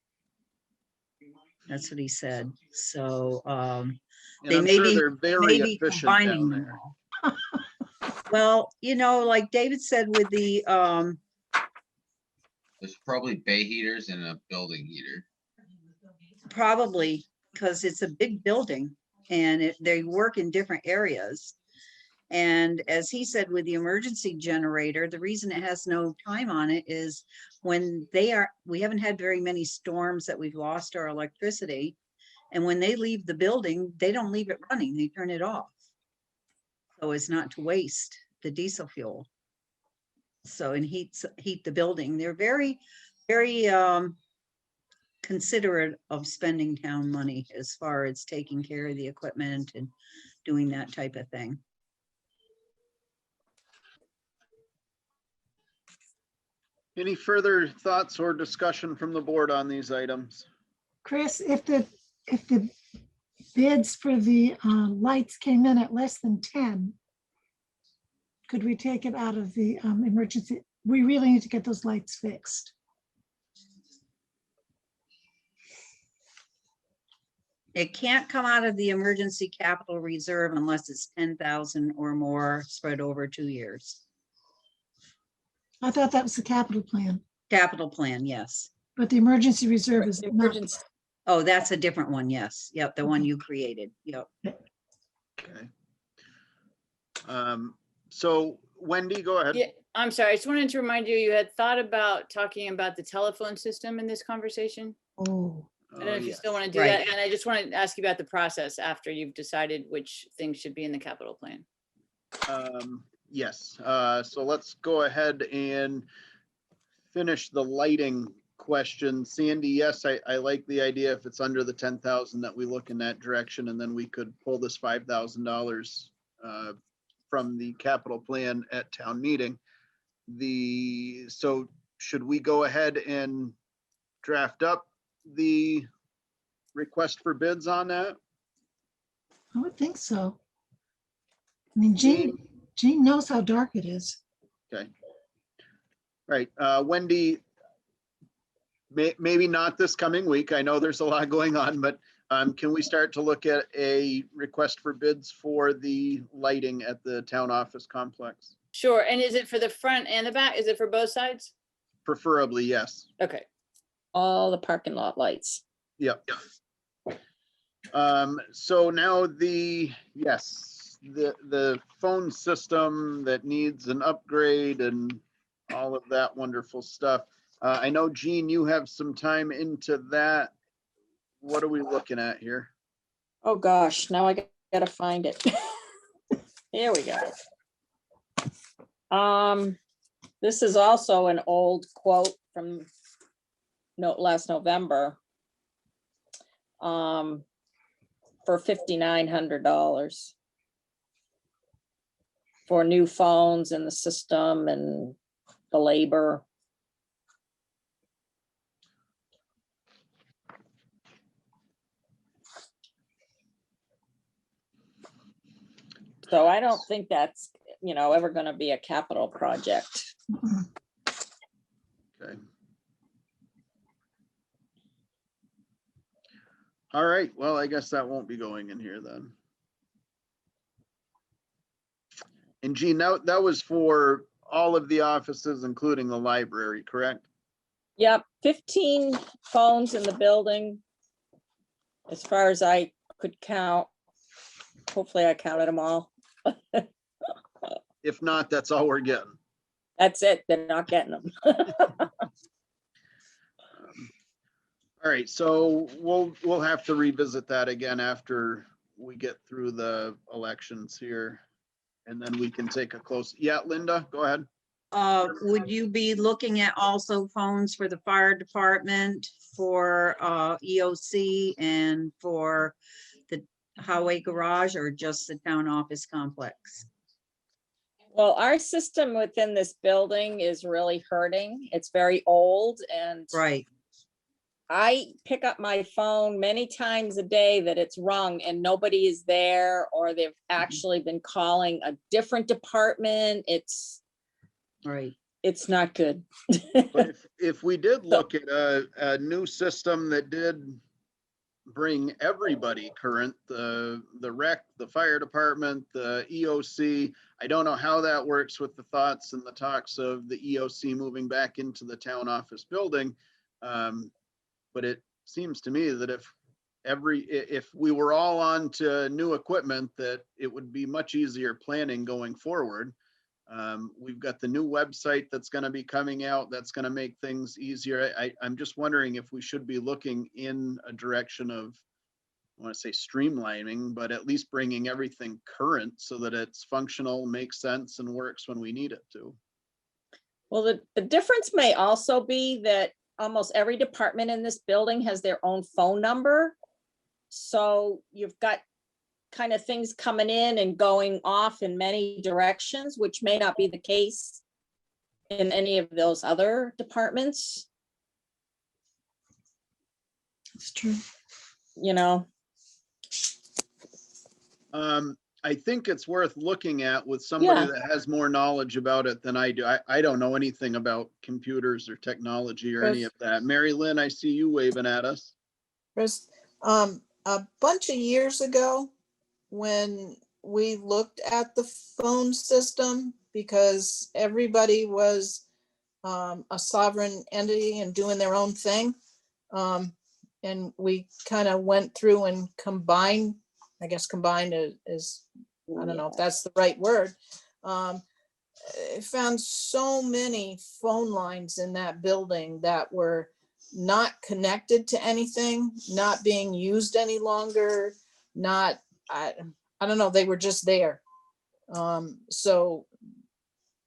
that's what he said. So, And they I'm may sure be, they're very maybe efficient combining down them there. all. Well, you know, like David said with the, There's probably bay heaters and a building heater. probably because it's a big building and they work in different areas. And as he said, with the emergency generator, the reason it has no time on it is when we haven't had very many storms that we've lost our electricity. And when they leave the building, they don't leave it running, they turn it off. So as not to waste the diesel fuel. So, and heat the building. They're very, very considerate of spending town money as far as taking care of the equipment and doing that type of thing. Any further thoughts or discussion from the board on these items? Chris, if the bids for the lights came in at less than 10, could we take it out of the emergency? We really need to get those lights fixed. It can't come out of the emergency capital reserve unless it's 10,000 or more spread over 2 years. I thought that was the capital plan, Capital plan, yes. but the emergency reserve is not. emergency. Oh, that's a different one, yes. Yep, the one you created, yep. Okay. So Wendy, go ahead. Yeah, I'm sorry. I just wanted to remind you, you had thought about talking about the telephone system in this conversation. Oh, I don't know if you yes. still want to do Right. that. And I just wanted to ask you about the process after you've decided which things should be in the capital plan. Yes, so let's go ahead and finish the lighting question. Sandy, yes, I like the idea if it's under the 10,000 that we look in that direction, and then we could pull this $5,000 from the capital plan at town meeting. So should we go ahead and draft up the request for bids on that? I would think so. I mean, Jean knows how dark it is. Okay. Right, Wendy, maybe not this coming week. I know there's a lot going on, but can we start to look at a request for bids for the lighting at the town office complex? Sure. And is it for the front and the back? Is it for both sides? Preferably, yes. Okay. All the parking lot lights. Yep. So now the phone system that needs an upgrade and all of that wonderful stuff. I know, Jean, you have some time into that. What are we looking at here? Oh, gosh, now I gotta find it. Here we go. This is also an old quote from last November. For $5,900 for new phones and the system and the labor. So I don't think that's, ever going to be a capital project. Okay. All right, well, I guess that won't be going in here then. And Jean, that was for all of the offices, including the library, correct? Yep, 15 phones in the building. As far as I could count. Hopefully I counted them all. If not, that's all we're getting. That's it, they're not getting them. All right, so we'll have to revisit that again after we get through the elections here. And then we can take a close, yeah, Linda, go ahead. Would you be looking at also phones for the fire department, for EOC, and for the highway garage or just the town office complex? Well, our system within this building is really hurting. It's very old and Right, I pick up my phone many times a day that it's rung and nobody is there, or they've actually been calling a different department. It's right. not good. But if we did look at a new system that did bring everybody current, the rec, the fire department, the EOC, I don't know how that works with the thoughts and the talks of the EOC moving back into the town office building. But it seems to me that if we were all on to new equipment, that it would be much easier planning going forward. We've got the new website that's going to be coming out. That's going to make things easier. I'm just wondering if we should be looking in a direction of, I want to say streamlining, but at least bringing everything current so that it's functional, makes sense, and works when we need it to. Well, the difference may also be that almost every department in this building has their own phone number. So you've got kind of things coming in and going off in many directions, which may not be the case in any of those other departments, It's true. you know. I think it's worth looking at with somebody Yeah. that has more knowledge about it than I do. I don't know anything about computers or technology or any of that. Mary Lynn, I see you waving at us. Chris, a bunch of years ago, when we looked at the phone system, because everybody was a sovereign entity and doing their own thing. And we kind of went through and combined, I guess combined is, I don't know if that's the right word. I found so many phone lines in that building that were not connected to anything, not being used any longer, not, I don't know, they were just there. So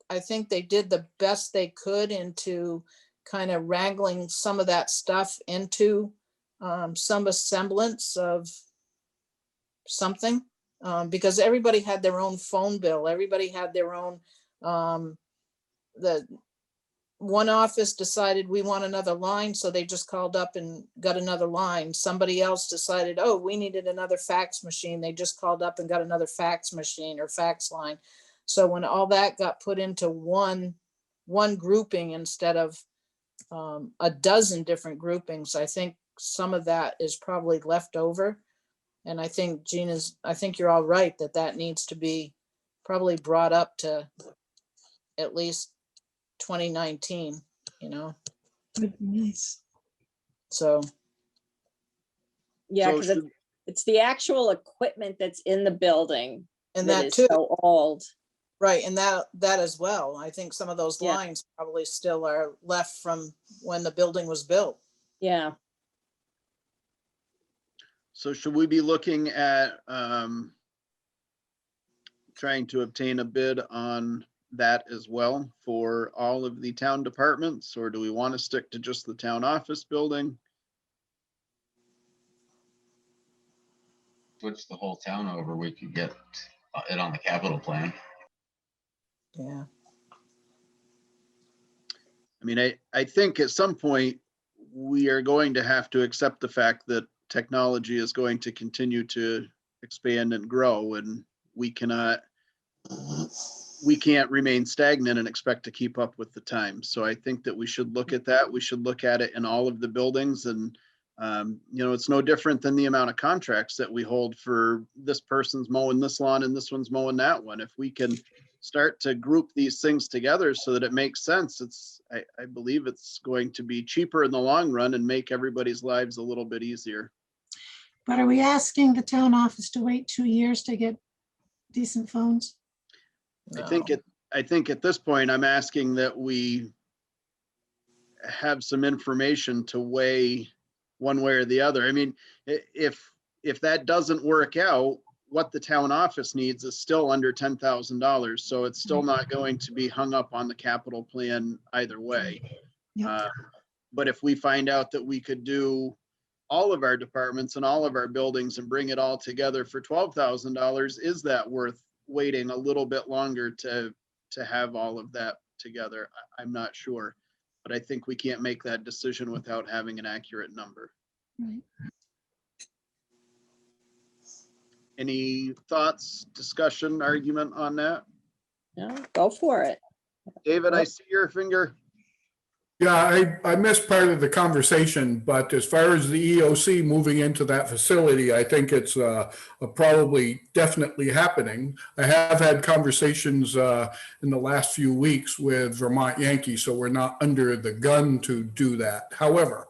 I think they did the best they could into kind of wrangling some of that stuff into some semblance of something, because everybody had their own phone bill. Everybody had their own, the one office decided we want another line, so they just called up and got another line. Somebody else decided, oh, we needed another fax machine. They just called up and got another fax machine or fax line. So when all that got put into one grouping instead of a dozen different groupings, I think some of that is probably left over. And I think I think you're all right that needs to be probably brought up to at least 2019, you know? Would be nice. So, Yeah, So because it's the actual equipment that's in the building and that that is too, so old. right, and that as well. I think some of those Yeah. lines probably still are left from when the building was built. Yeah. So should we be looking at trying to obtain a bid on that as well for all of the town departments, or do we want to stick to just the town office building? Switch the whole town over, we could get it on the capital plan. Yeah. I mean, I think at some point we are going to have to accept the fact that technology is going to continue to expand and grow, and we can't remain stagnant and expect to keep up with the times. So I think that we should look at that. We should look at it in all of the buildings, and you know, it's no different than the amount of contracts that we hold for this person's mowing this lawn and this one's mowing that one. If we can start to group these things together so that it makes sense, I believe it's going to be cheaper in the long run and make everybody's lives a little bit easier. But are we asking the town office to wait 2 years to get decent phones? I think at this point, I'm asking that we have some information to weigh one way or the other. I mean, if that doesn't work out, what the town office needs is still under $10,000. So it's still not going to be hung up on the capital plan either way. Yep. But if we find out that we could do all of our departments and all of our buildings and bring it all together for $12,000, is that worth waiting a little bit longer to have all of that together? I'm not sure, but I think we can't make that decision without having an accurate number. Right. Any thoughts, discussion, argument on that? No, go for it. David, I see your finger. Yeah, I missed part of the conversation, but as far as the EOC moving into that facility, I think it's probably definitely happening. I have had conversations in the last few weeks with Vermont Yankee, so we're not under the gun to do that. However,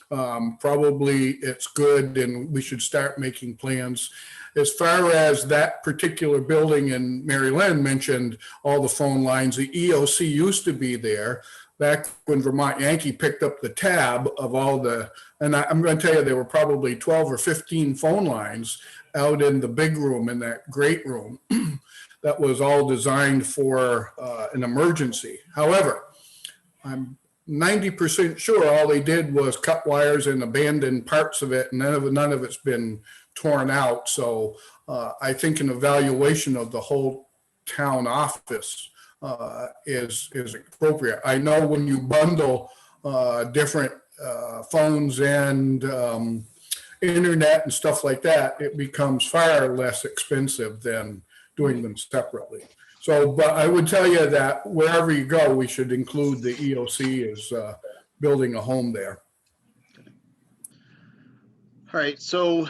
probably it's good and we should start making plans. As far as that particular building, and Mary Lynn mentioned all the phone lines, the EOC used to be there. Back when Vermont Yankee picked up the tab of all the, and I'm going to tell you, there were probably 12 or 15 phone lines out in the big room, in that great room, that was all designed for an emergency. However, I'm 90% sure all they did was cut wires and abandon parts of it, and none of it's been torn out. So I think an evaluation of the whole town office is appropriate. I know when you bundle different phones and internet and stuff like that, it becomes far less expensive than doing them separately. So, but I would tell you that wherever you go, we should include the EOC as building a home there. All right, so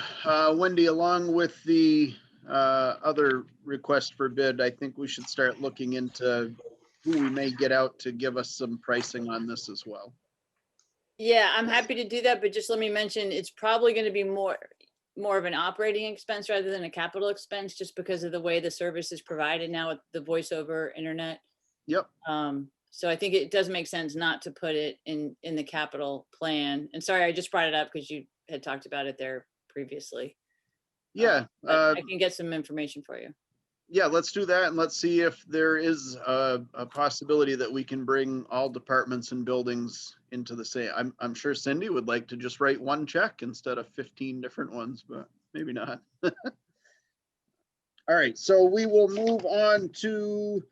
Wendy, along with the other request for bid, I think we should start looking into who we may get out to give us some pricing on this as well. Yeah, I'm happy to do that, but just let me mention, it's probably going to be more of an operating expense rather than a capital expense, just because of the way the service is provided now with the voice over internet. Yep. So I think it does make sense not to put it in the capital plan. And sorry, I just brought it up because you had talked about it there previously. Yeah. I can get some information for you. Yeah, let's do that, and let's see if there is a possibility that we can bring all departments and buildings into the same. I'm sure Cindy would like to just write one check instead of 15 different ones, but maybe not. All right, so we will move on to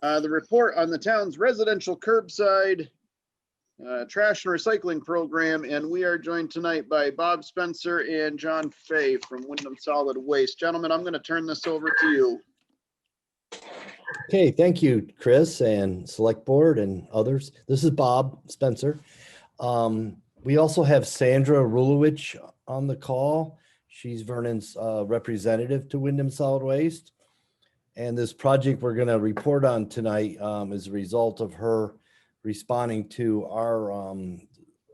the report on the town's residential curbside trash and recycling program, and we are joined tonight by Bob Spencer and John Fay from Wyndham Solid Waste. Gentlemen, I'm going to turn this over to you. Okay, thank you, Chris and Select Board and others. This is Bob Spencer. We also have Sandra Rulowich on the call. She's Vernon's representative to Wyndham Solid Waste. And this project we're going to report on tonight is a result of her responding to our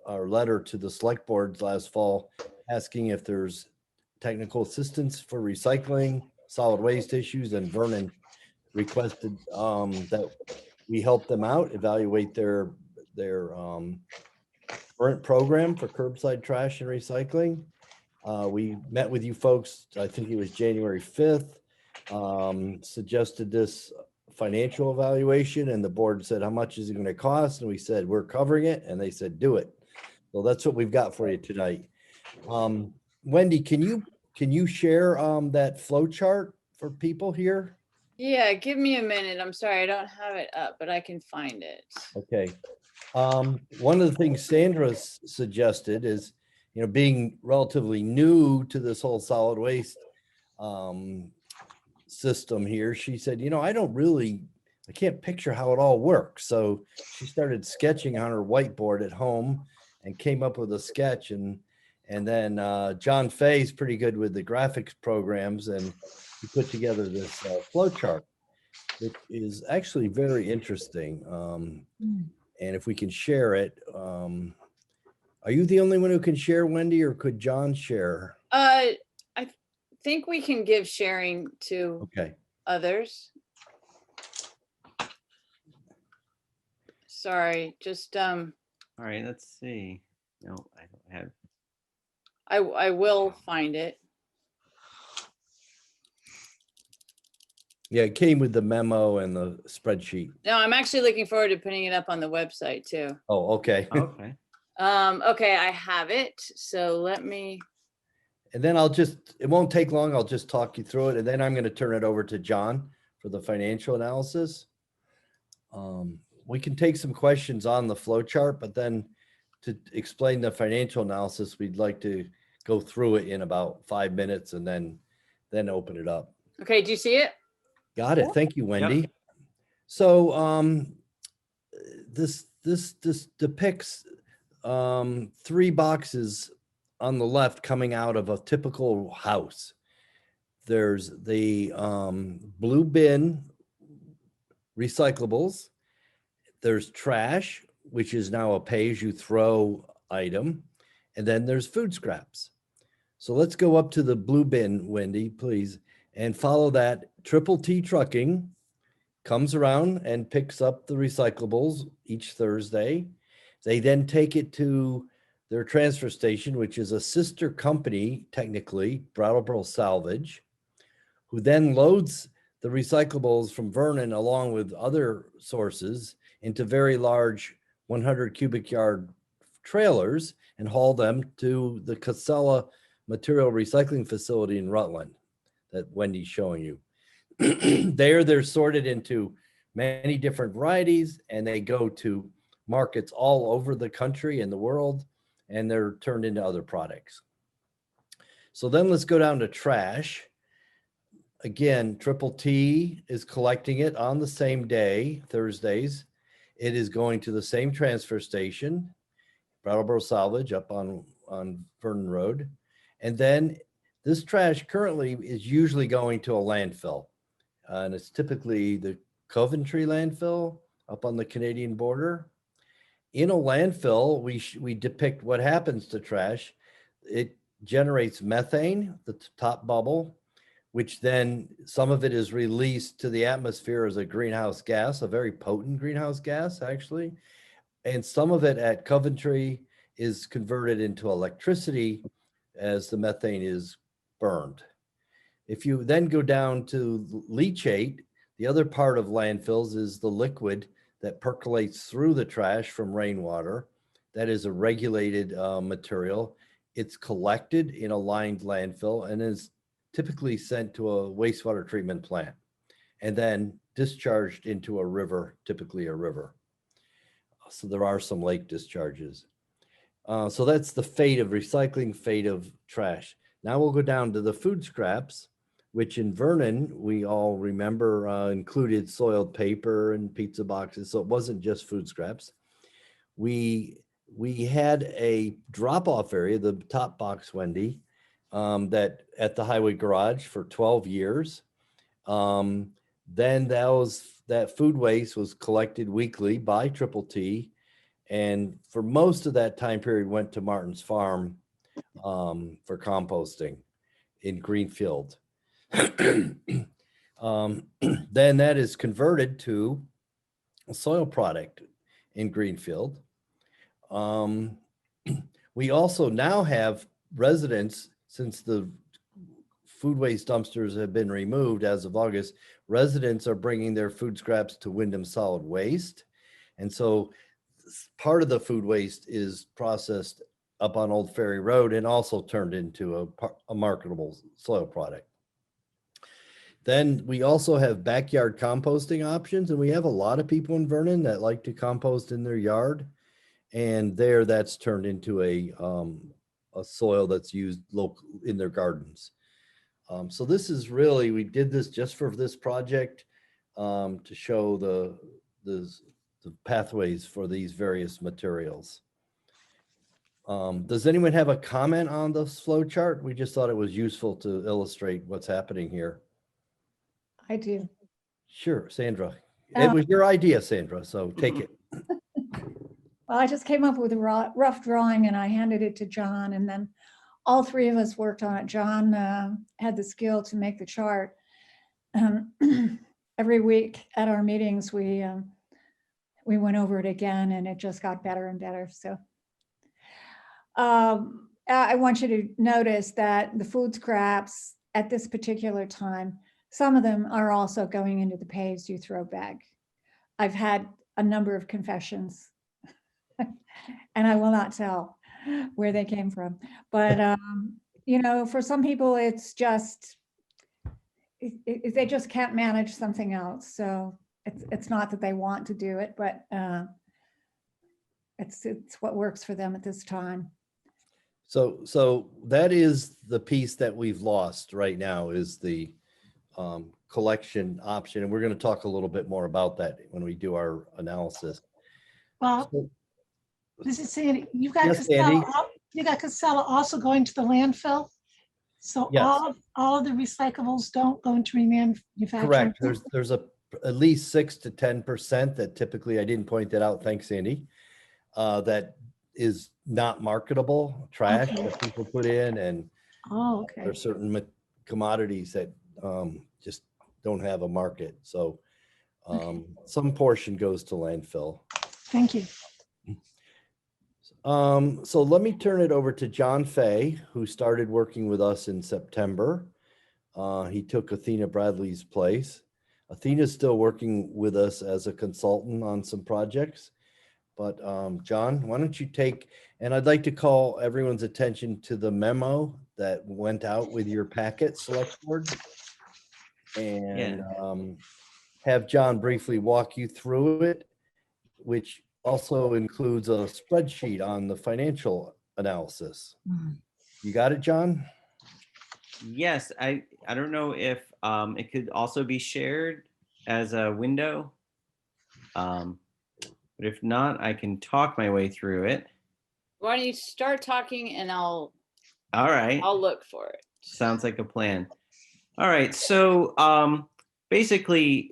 letter to the Select Board last fall, asking if there's technical assistance for recycling, solid waste issues, and Vernon requested that we help them out, evaluate their current program for curbside trash and recycling. We met with you folks, I think it was January 5th, suggested this financial evaluation, and the board said, how much is it going to cost? And we said, we're covering it. And they said, do it. So that's what we've got for you tonight. Wendy, can you share that flow chart for people here? Yeah, give me a minute. I'm sorry, I don't have it up, but I can find it. Okay. One of the things Sandra suggested is, being relatively new to this whole solid waste system here, she said, I can't picture how it all works. So she started sketching on her whiteboard at home and came up with a sketch. And then John Fay's pretty good with the graphics programs, and he put together this flow chart. It is actually very interesting. And if we can share it, are you the only one who can share, Wendy, or could John share? I think we can give sharing to others. Sorry, just all right, let's see. No, I don't have. I will find it. Yeah, it came with the memo and the spreadsheet. No, I'm actually looking forward to putting it up on the website too. Oh, okay. Okay. Okay, I have it. So let me, And then it won't take long. I'll just talk you through it. And then I'm going to turn it over to John for the financial analysis. We can take some questions on the flow chart, but then to explain the financial analysis, we'd like to go through it in about 5 minutes and then open it up. okay, do you see it? Got it. Thank you, Wendy. So this depicts 3 boxes on the left coming out of a typical house. There's the blue bin recyclables. There's trash, which is now a pay-as-you-throw item. And then there's food scraps. So let's go up to the blue bin, Wendy, please, and follow that. Triple T Trucking comes around and picks up the recyclables each Thursday. They then take it to their transfer station, which is a sister company, technically, Brattleboro Salvage, who then loads the recyclables from Vernon along with other sources into very large 100 cubic yard trailers and haul them to the Casella Material Recycling Facility in Rutland that Wendy's showing you. They're sorted into many different varieties, and they go to markets all over the country and the world, and they're turned into other products. So then let's go down to trash. Again, Triple T is collecting it on the same day, Thursdays. It is going to the same transfer station, Brattleboro Salvage up on Vernon Road. And then this trash currently is usually going to a landfill. And it's typically the Coventry landfill up on the Canadian border. In a landfill, we depict what happens to trash. It generates methane, the top bubble, which then some of it is released to the atmosphere as a greenhouse gas, a very potent greenhouse gas, actually. And some of it at Coventry is converted into electricity as the methane is burned. If you then go down to leachate, the other part of landfills is the liquid that percolates through the trash from rainwater. That is a regulated material. It's collected in a lined landfill and is typically sent to a wastewater treatment plant and then discharged into a river, typically a river. So there are some lake discharges. So that's the fate of recycling, fate of trash. Now we'll go down to the food scraps, which in Vernon, we all remember included soiled paper and pizza boxes. So it wasn't just food scraps. We had a drop-off area, the top box, Wendy, that at the highway garage for 12 years. Then that food waste was collected weekly by Triple T. And for most of that time period went to Martin's Farm for composting in Greenfield. Then that is converted to a soil product in Greenfield. We also now have residents, since the food waste dumpsters have been removed as of August, residents are bringing their food scraps to Wyndham Solid Waste. And so part of the food waste is processed up on Old Ferry Road and also turned into a marketable soil product. Then we also have backyard composting options, and we have a lot of people in Vernon that like to compost in their yard, and that's turned into a soil that's used local in their gardens. So this is really, we did this just for this project to show the pathways for these various materials. Does anyone have a comment on the flow chart? We just thought it was useful to illustrate what's happening here. I do. Sure, Sandra. It was your idea, Sandra, so take it. Well, I just came up with a rough drawing and I handed it to John, and then all 3 of us worked on it. John had the skill to make the chart. Every week at our meetings, we went over it again, and it just got better and better. So I want you to notice that the food scraps at this particular time, some of them are also going into the pay-as-you-throw bag. I've had a number of confessions and I will not tell where they came from. But, you know, for some people, it's just, they just can't manage something else. So it's not that they want to do it, but it's what works for them at this time. So that is the piece that we've lost right now, is the collection option. And we're going to talk a little bit more about that when we do our analysis. Well, So- this is Sandy. You've got Yes, Sandy. you got Casella also going to the landfill. So Yes. all of the recyclables don't go into remanufacturing. Correct. There's at least 6 to 10% that typically, I didn't point that out, thanks Sandy, that is not marketable trash Okay. that people put in, and Oh, okay. there's certain commodities that just don't have a market. So some portion goes to landfill. Thank you. So let me turn it over to John Fay, who started working with us in September. He took Athena Bradley's place. Athena's still working with us as a consultant on some projects. But John, why don't you take, and I'd like to call everyone's attention to the memo that went out with your packet, Select Board. And have John briefly walk you through it, which also includes a spreadsheet on the financial analysis. You got it, John? Yes, I don't know if it could also be shared as a window. But if not, I can talk my way through it. Why don't you start talking and All right. I'll look for it. Sounds like a plan. All right. So basically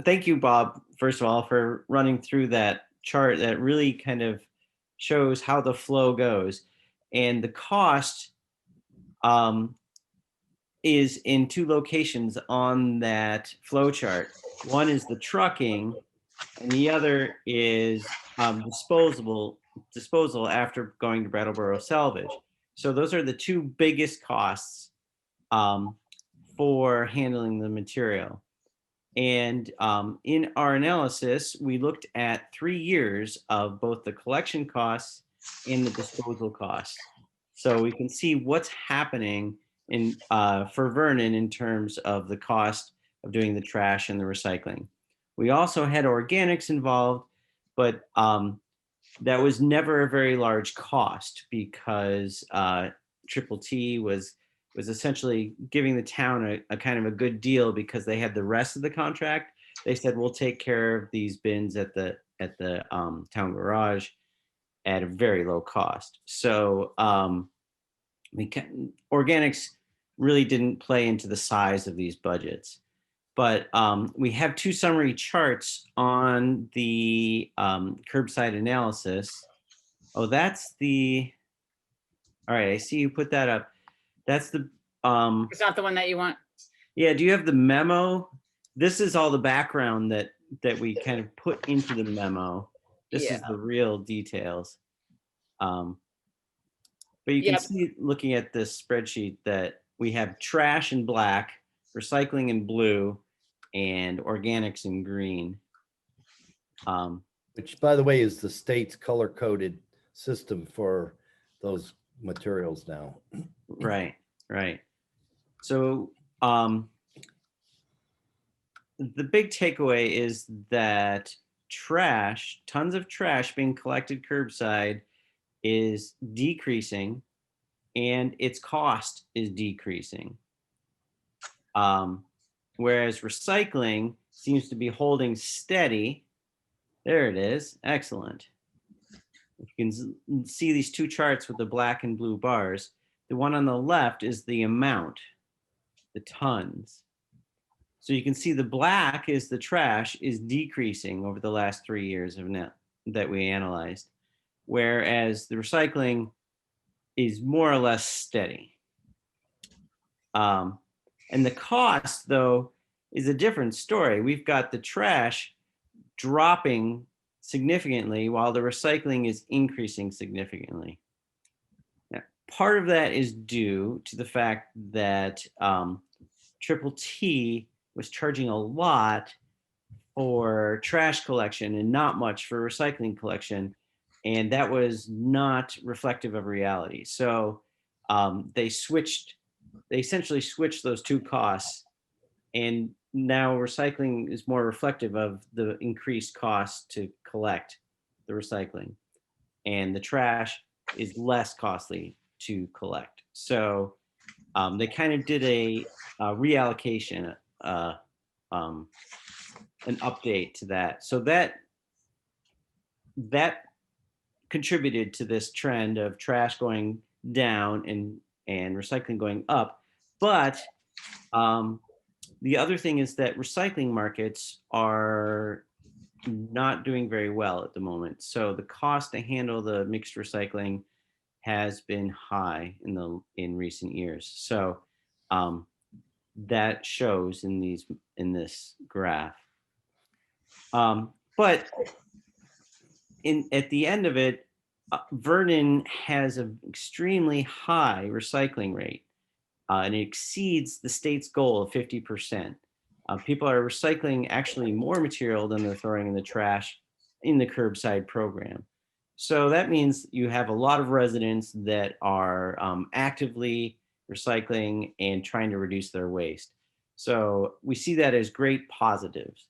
thank you, Bob, first of all, for running through that chart that really kind of shows how the flow goes. And the cost is in 2 locations on that flow chart. One is the trucking, and the other is disposal after going to Brattleboro salvage. So those are the 2 biggest costs for handling the material. And in our analysis, we looked at 3 years of both the collection costs and the disposal costs. So we can see what's happening for Vernon in terms of the cost of doing the trash and the recycling. We also had organics involved, but that was never a very large cost because Triple T was essentially giving the town a kind of a good deal because they had the rest of the contract. They said, we'll take care of these bins at the town garage at a very low cost. So organics really didn't play into the size of these budgets. But we have 2 summary charts on the curbside analysis. Oh, that's the, all right, I see you put that up. That's the, It's not the one that you want. yeah, do you have the memo? This is all the background that we kind of put into the memo. This is the real details. But you can see, looking at this spreadsheet, that we have trash in black, recycling in blue, and organics in green. Which, by the way, is the state's color-coded system for those materials now. Right. So the big takeaway is that tons of trash being collected curbside is decreasing, and its cost is decreasing. Whereas recycling seems to be holding steady. There it is. Excellent. You can see these 2 charts with the black and blue bars. The one on the left is the amount, the tons. So you can see the black is the trash is decreasing over the last 3 years that we analyzed, whereas the recycling is more or less steady. And the cost, though, is a different story. We've got the trash dropping significantly while the recycling is increasing significantly. Now, part of that is due to the fact that Triple T was charging a lot for trash collection and not much for recycling collection. and that was not reflective of reality. So they essentially switched those two costs, and now recycling is more reflective of the increased cost to collect the recycling, and the trash is less costly to collect. So they kind of did a reallocation, an update to that. So that contributed to this trend of trash going down and recycling going up. But the other thing is that recycling markets are not doing very well at the moment. So the cost to handle the mixed recycling has been high in recent years. So that shows in this graph. But at the end of it, Vernon has an extremely high recycling rate, and it exceeds the state's goal of 50%. People are recycling actually more material than they're throwing in the trash in the curbside program. So that means you have a lot of residents that are actively recycling and trying to reduce their waste. So we see that as great positives.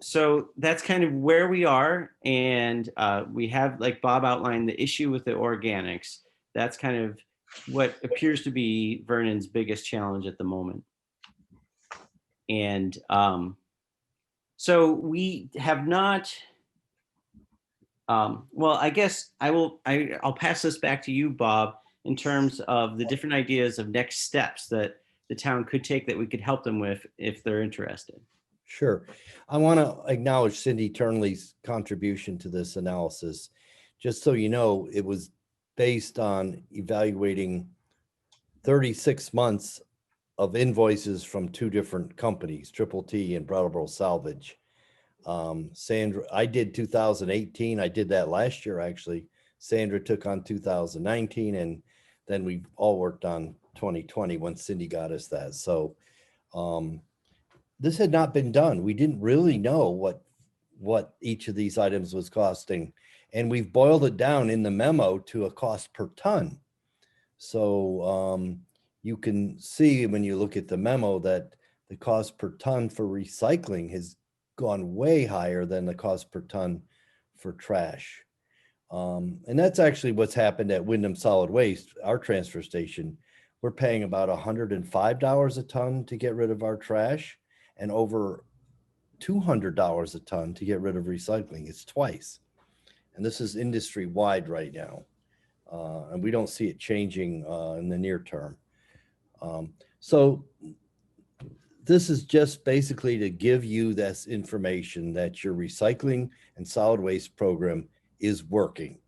So that's kind of where we are. And we have, like Bob outlined, the issue with the organics. That's kind of what appears to be Vernon's biggest challenge at the moment. And so we have not, well, I guess I'll pass this back to you, Bob, in terms of the different ideas of next steps that the town could take that we could help them with if they're interested. Sure. I want to acknowledge Cindy Turnley's contribution to this analysis. Just so you know, it was based on evaluating 36 months of invoices from two different companies, Triple T and Brattleboro Salvage. Sandra, I did 2018. I did that last year, actually. Sandra took on 2019, and then we all worked on 2020 when Cindy got us that. So this had not been done. We didn't really know what each of these items was costing. And we've boiled it down in the memo to a cost per ton. So you can see when you look at the memo that the cost per ton for recycling has gone way higher than the cost per ton for trash. And that's actually what's happened at Wyndham Solid Waste, our transfer station. We're paying about $105 a ton to get rid of our trash, and over $200 a ton to get rid of recycling. It's twice. And this is industry wide right now. And we don't see it changing in the near term. So this is just basically to give you this information that your recycling and solid waste program is working.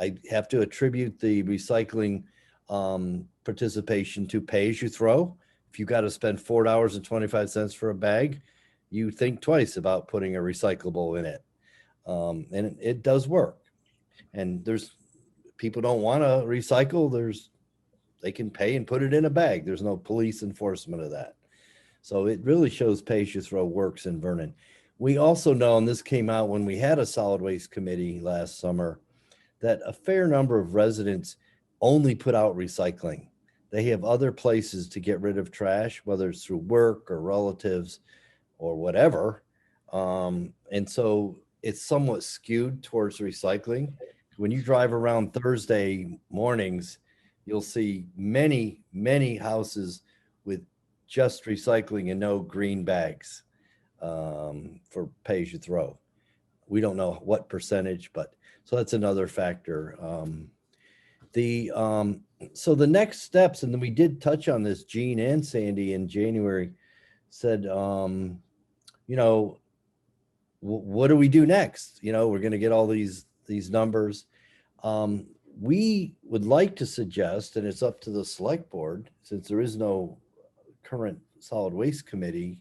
I have to attribute the recycling participation to pay as you throw. If you got to spend $4.25 for a bag, you think twice about putting a recyclable in it. And it does work. And people don't want to recycle. They can pay and put it in a bag. There's no police enforcement of that. So it really shows pay as you throw works in Vernon. We also know, and this came out when we had a solid waste committee last summer, that a fair number of residents only put out recycling. They have other places to get rid of trash, whether it's through work or relatives or whatever. And so it's somewhat skewed towards recycling. When you drive around Thursday mornings, you'll see many, many houses with just recycling and no green bags for pay as you throw. We don't know what percentage, but so that's another factor. So the next steps, and then we did touch on this, Gene and Sandy in January said, what do we do next? We're going to get all these numbers. We would like to suggest, and it's up to the select board, since there is no current solid waste committee,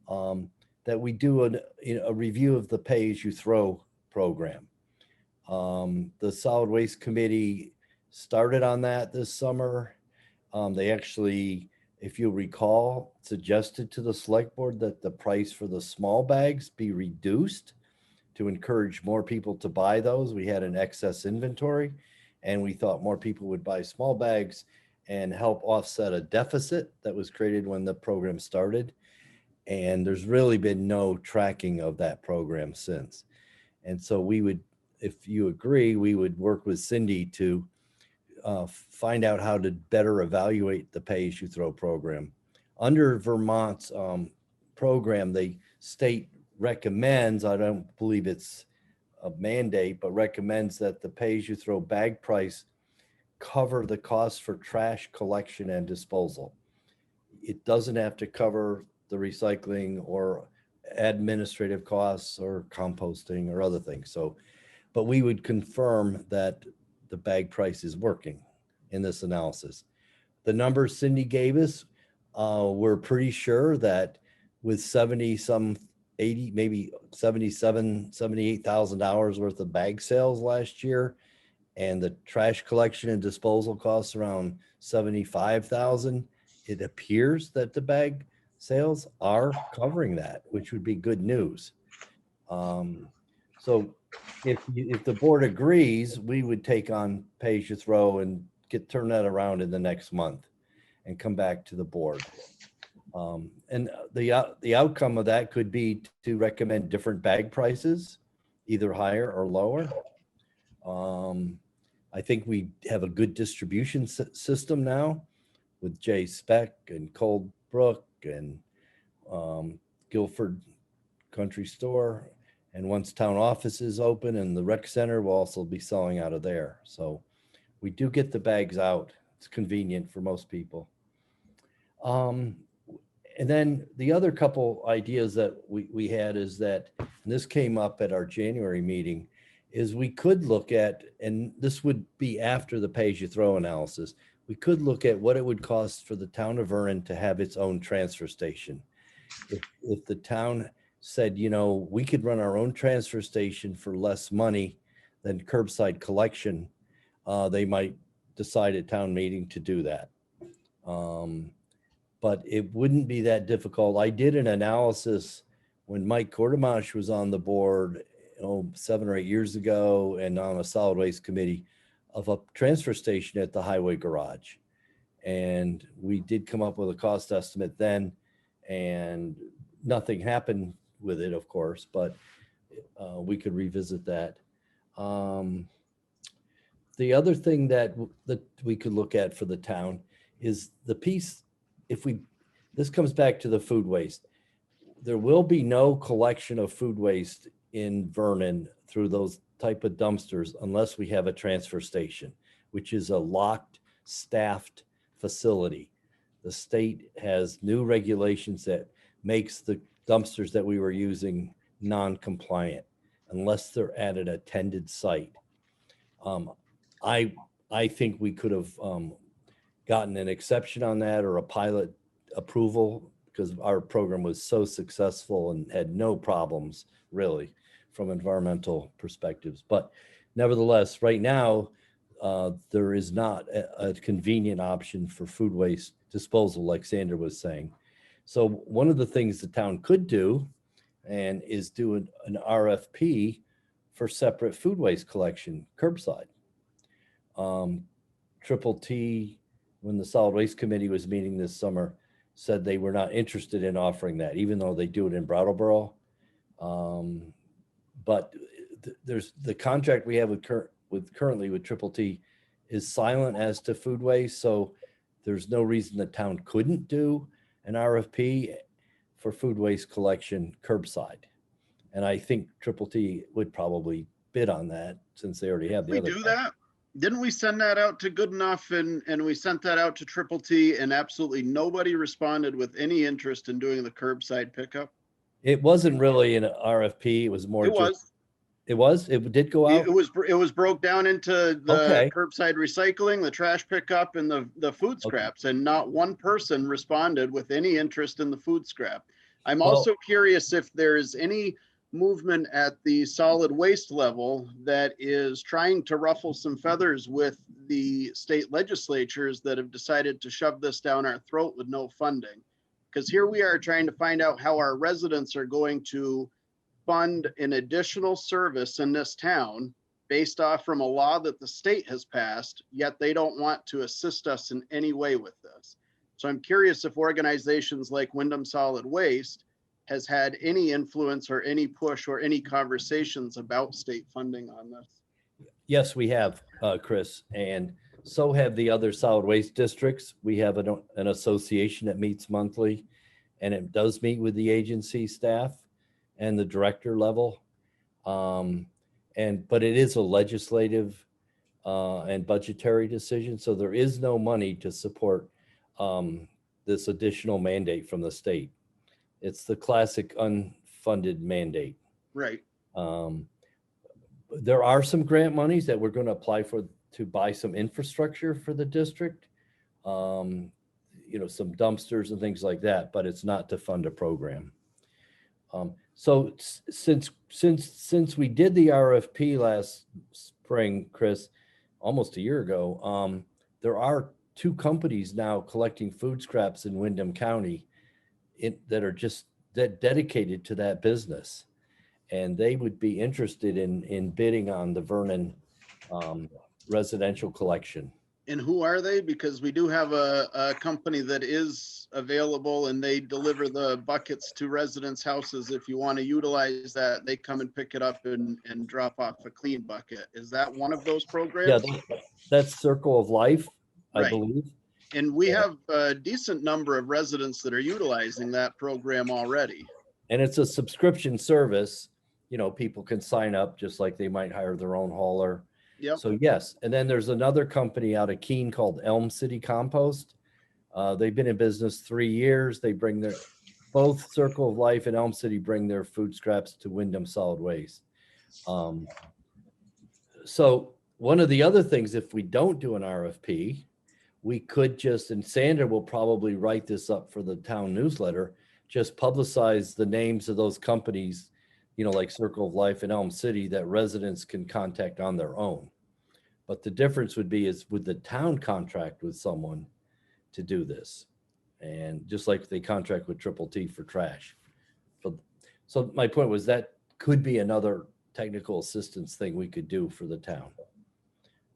that we do a review of the pay as you throw program. The solid waste committee started on that this summer. They actually, if you recall, suggested to the select board that the price for the small bags be reduced to encourage more people to buy those. We had an excess inventory, and we thought more people would buy small bags and help offset a deficit that was created when the program started. And there's really been no tracking of that program since. And so we would, if you agree, we would work with Cindy to find out how to better evaluate the pay-as-you-throw program. Under Vermont's program, the state recommends, I don't believe it's a mandate, but recommends that the pay-as-you-throw bag price cover the costs for trash collection and disposal. It doesn't have to cover the recycling or administrative costs or composting or other things. So, but we would confirm that the bag price is working in this analysis. The numbers Cindy gave us, we're pretty sure that with 70 some 80, maybe 77, 78,000 hours worth of bag sales last year, and the trash collection and disposal costs around 75,000, it appears that the bag sales are covering that, which would be good news. So if the board agrees, we would take on pay-as-you-throw and turn that around in the next month and come back to the board. And the outcome of that could be to recommend different bag prices, either higher or lower. I think we have a good distribution system now with J Spec and Cold Brook and Guilford Country Store. And once town office is open and the rec center, will also be selling out of there. So we do get the bags out. It's convenient for most people. And then the other couple ideas that we had is that, and this came up at our January meeting, is we could look at, and this would be after the pay-as-you-throw analysis, we could look at what it would cost for the town of Vernon to have its own transfer station. If the town said, you know, we could run our own transfer station for less money than curbside collection, they might decide at town meeting to do that. But it wouldn't be that difficult. I did an analysis when Mike Kordemosh was on the board, 7 or 8 years ago, and on a solid waste committee, of a transfer station at the highway garage. And we did come up with a cost estimate then, and nothing happened with it, of course, but we could revisit that. The other thing that we could look at for the town is the piece, this comes back to the food waste. There will be no collection of food waste in Vernon through those type of dumpsters unless we have a transfer station, which is a locked, staffed facility. The state has new regulations that makes the dumpsters that we were using non-compliant unless they're at an attended site. I think we could have gotten an exception on that or a pilot approval because our program was so successful and had no problems really from environmental perspectives. But nevertheless, right now, there is not a convenient option for food waste disposal, like Sandra was saying. So one of the things the town could do and is do an RFP for separate food waste collection curbside. Triple T, when the solid waste committee was meeting this summer, said they were not interested in offering that, even though they do it in Brattleboro. But there's the contract we have currently with Triple T is silent as to food waste. So there's no reason the town couldn't do an RFP for food waste collection curbside. And I think Triple T would probably bid on that since they already have the other. We do that? Didn't we send that out to Good Enough and we sent that out to Triple T and absolutely nobody responded with any interest in doing the curbside pickup? It wasn't really an RFP. It was more. It was. It was? It did go out? It was broke down into the Okay. curbside recycling, the trash pickup and the food scraps, and not one person responded with any interest in the food scrap. I'm also curious if there's any movement at the solid waste level that is trying to ruffle some feathers with the state legislatures that have decided to shove this down our throat with no funding. Because here we are trying to find out how our residents are going to fund an additional service in this town based off from a law that the state has passed, yet they don't want to assist us in any way with this. So I'm curious if organizations like Wyndham Solid Waste has had any influence or any push or any conversations about state funding on this. Yes, we have, Chris, and so have the other solid waste districts. We have an association that meets monthly, and it does meet with the agency staff and the director level. But it is a legislative and budgetary decision, so there is no money to support this additional mandate from the state. It's the classic unfunded mandate. Right. There are some grant monies that we're going to apply for to buy some infrastructure for the district. Some dumpsters and things like that, but it's not to fund a program. So since we did the RFP last spring, Chris, almost a year ago, there are 2 companies now collecting food scraps in Windham County that are just dedicated to that business. And they would be interested in bidding on the Vernon residential collection. And who are they? Because we do have a company that is available and they deliver the buckets to residents' houses. If you want to utilize that, they come and pick it up and drop off a clean bucket. Is that one of those programs? Yeah, that's Circle of Life, I Right. believe. And we have a decent number of residents that are utilizing that program already. And it's a subscription service. People can sign up just like they might hire their own hauler. Yep. So yes, and then there's another company out of Keene called Elm City Compost. They've been in business 3 years. They bring both Circle of Life and Elm City bring their food scraps to Wyndham Solid Waste. So one of the other things, if we don't do an RFP, we could just, and Sandra will probably write this up for the town newsletter, just publicize the names of those companies, like Circle of Life and Elm City, that residents can contact on their own. But the difference would the town contract with someone to do this? And just like they contract with Triple T for trash. So my point was that could be another technical assistance thing we could do for the town.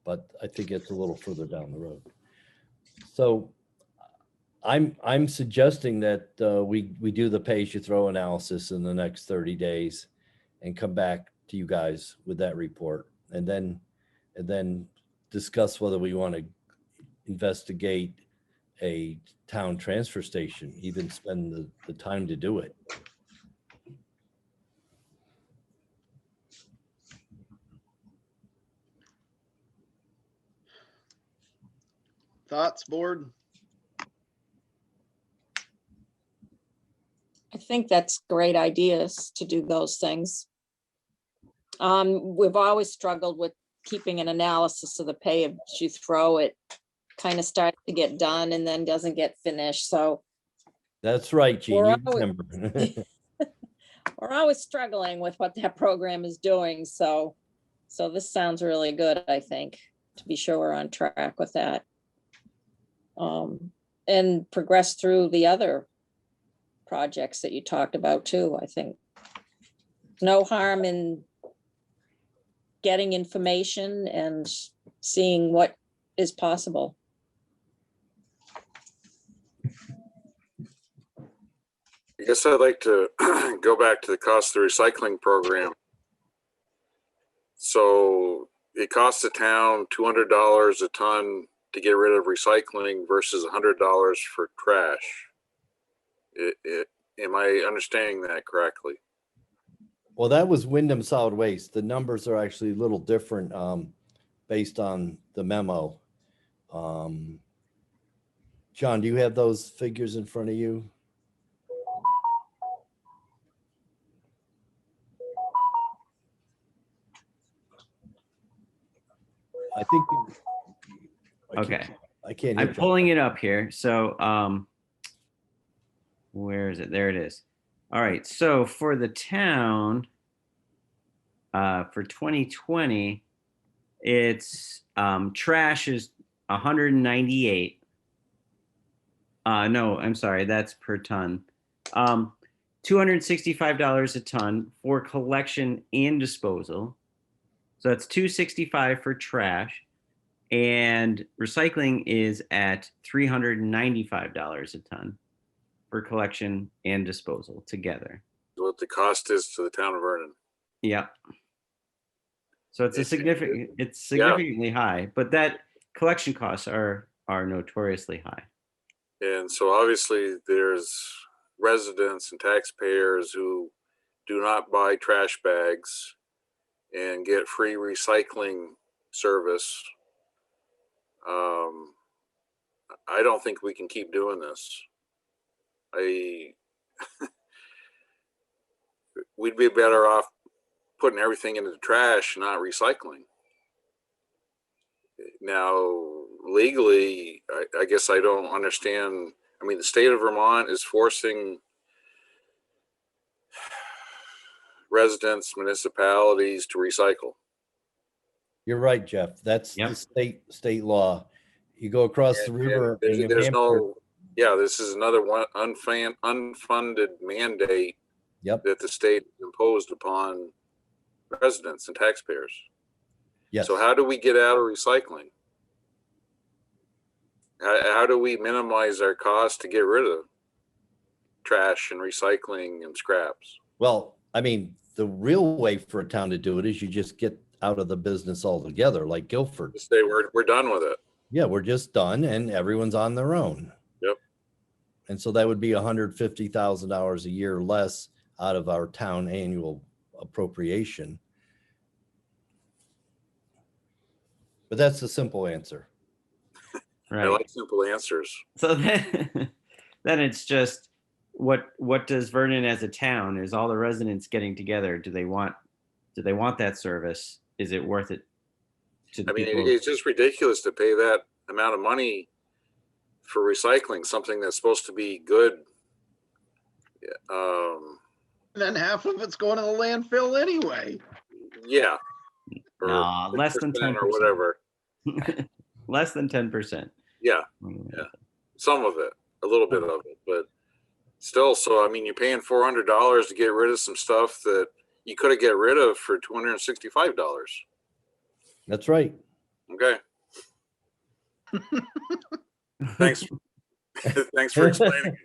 But I think it's a little further down the road. So I'm suggesting that we do the pay-as-you-throw analysis in the next 30 days and come back to you guys with that report, and then discuss whether we want to investigate a town transfer station, even spend the time to do it. Thoughts, board? I think that's great ideas to do those things. We've always struggled with keeping an analysis of the pay as you throw. It kind of starts to get done and then doesn't get finished. So That's right, Gene. We're You always- remember. we're always struggling with what that program is doing. So this sounds really good, I think, to be sure we're on track with that. And progress through the other projects that you talked about too, I think. No harm in getting information and seeing what is possible. I guess I'd like to go back to the cost of the recycling program. So it costs the town $200 a ton to get rid of recycling versus $100 for trash. Am I understanding that correctly? Well, that was Wyndham Solid Waste. The numbers are actually a little different based on the memo. John, do you have those figures in front of you? I think. Okay. I can't hear I'm John. pulling it up here. So where is it? There it is. All right. So for the town, for 2020, it's trash is 198. No, I'm sorry, that's per ton. $265 a ton for collection and disposal. So that's $265 for trash. And recycling is at $395 a ton for collection and disposal together. What the cost is to the town of Vernon. Yeah. So it's a It's- significant, it's yeah. significantly high, but that collection costs are notoriously high. And so obviously there's residents and taxpayers who do not buy trash bags and get free recycling service. I don't think we can keep doing this. We'd be better off putting everything into the trash and not recycling. Now, legally, I guess I don't understand. I mean, the state of Vermont is forcing residents, municipalities to recycle. You're right, Jeff. That's Yep. the state law. You go across the And river. in New there's Hampshire- no, yeah, this is another one unfunded mandate Yep. that the state imposed upon residents and taxpayers. Yes. So how do we get out of recycling? How do we minimize our costs to get rid of trash and recycling and scraps? Well, I mean, the real way for a town to do it is you just get out of the business altogether, like Guilford. Just say we're done with it. Yeah, we're just done and everyone's on their own. Yep. And so that would be $150,000 a year less out of our town annual appropriation. But that's the simple answer. I like simple answers. So then it's just what does Vernon as a town, is all the residents getting together? Do they want that service? Is it worth it to the I mean, people? it's just ridiculous to pay that amount of money for recycling, something that's supposed to be good. And then half of it's going to the landfill anyway. Yeah. Or Nah, less than 10% 10%. or whatever. Less than 10%. Yeah. Yeah. Some of it, a little bit of it, but still. So, I mean, you're paying $400 to get rid of some stuff that you could have get rid of for $265. That's right. Okay. Thanks. Thanks for explaining.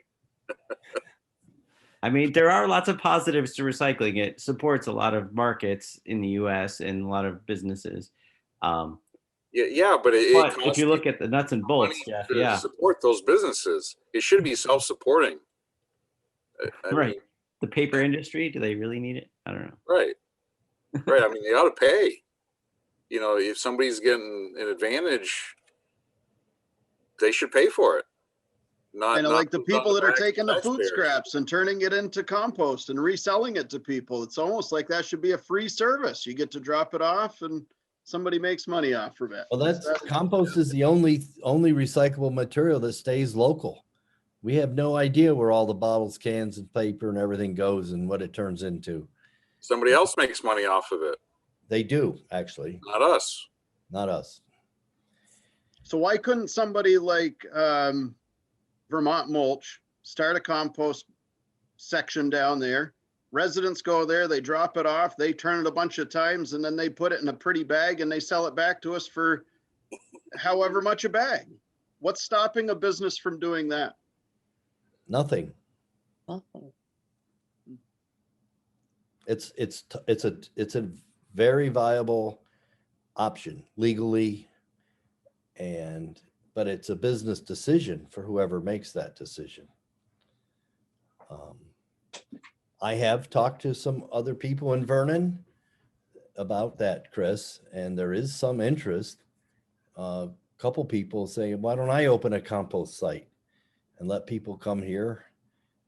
I mean, there are lots of positives to recycling. It supports a lot of markets in the US and a lot of businesses. Yeah, but it But if costs you look at the nuts and bolts, money Jeff, to yeah, support those businesses. It should be self-supporting. I right. mean, The paper industry, do they really need it? I don't know. right. Right. I mean, they ought to pay. You know, if somebody's getting an advantage, they should pay for it. Not And like the put it on people that are back of taking the food taxpayers. scraps and turning it into compost and reselling it to people. It's almost like that should be a free service. You get to drop it off and somebody makes money off of it. Well, that's compost is the only recyclable material that stays local. We have no idea where all the bottles, cans, and paper and everything goes and what it turns into. Somebody else makes money off of it, They do, actually, not us. not us. So why couldn't somebody like Vermont Mulch start a compost section down there? Residents go there, they drop it off, they turn it a bunch of times, and then they put it in a pretty bag and they sell it back to us for however much a bag. What's stopping a business from doing that? Nothing. It's a very viable option legally, but it's a business decision for whoever makes that decision. I have talked to some other people in Vernon about that, Chris, and there is some interest. A couple people saying, why don't I open a compost site and let people come here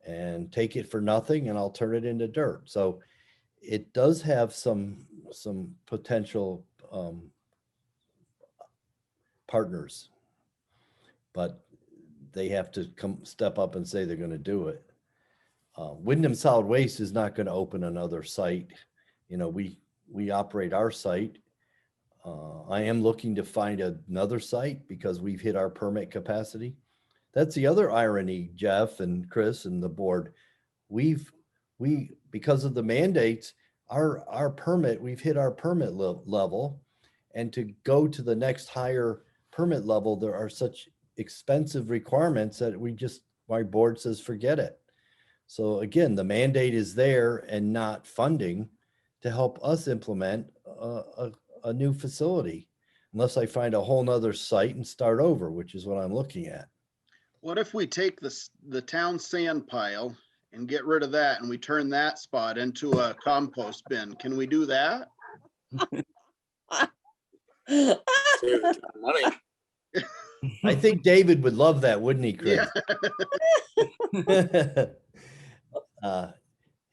and take it for nothing and I'll turn it into dirt. So it does have some potential partners, but they have to step up and say they're going to do it. Wyndham Solid Waste is not going to open another site. You know, we operate our site. I am looking to find another site because we've hit our permit capacity. That's the other irony, Jeff and Chris and the board. We've because of the mandates, our permit, we've hit our permit level. And to go to the next higher permit level, there are such expensive requirements that my board says, forget it. So again, the mandate is there and not funding to help us implement a new facility, unless I find a whole nother site and start over, which is what I'm looking at. What if we take the town sand pile and get rid of that and we turn that spot into a compost bin? Can we do that? Save the town money. I think David would love that, wouldn't he, Chris?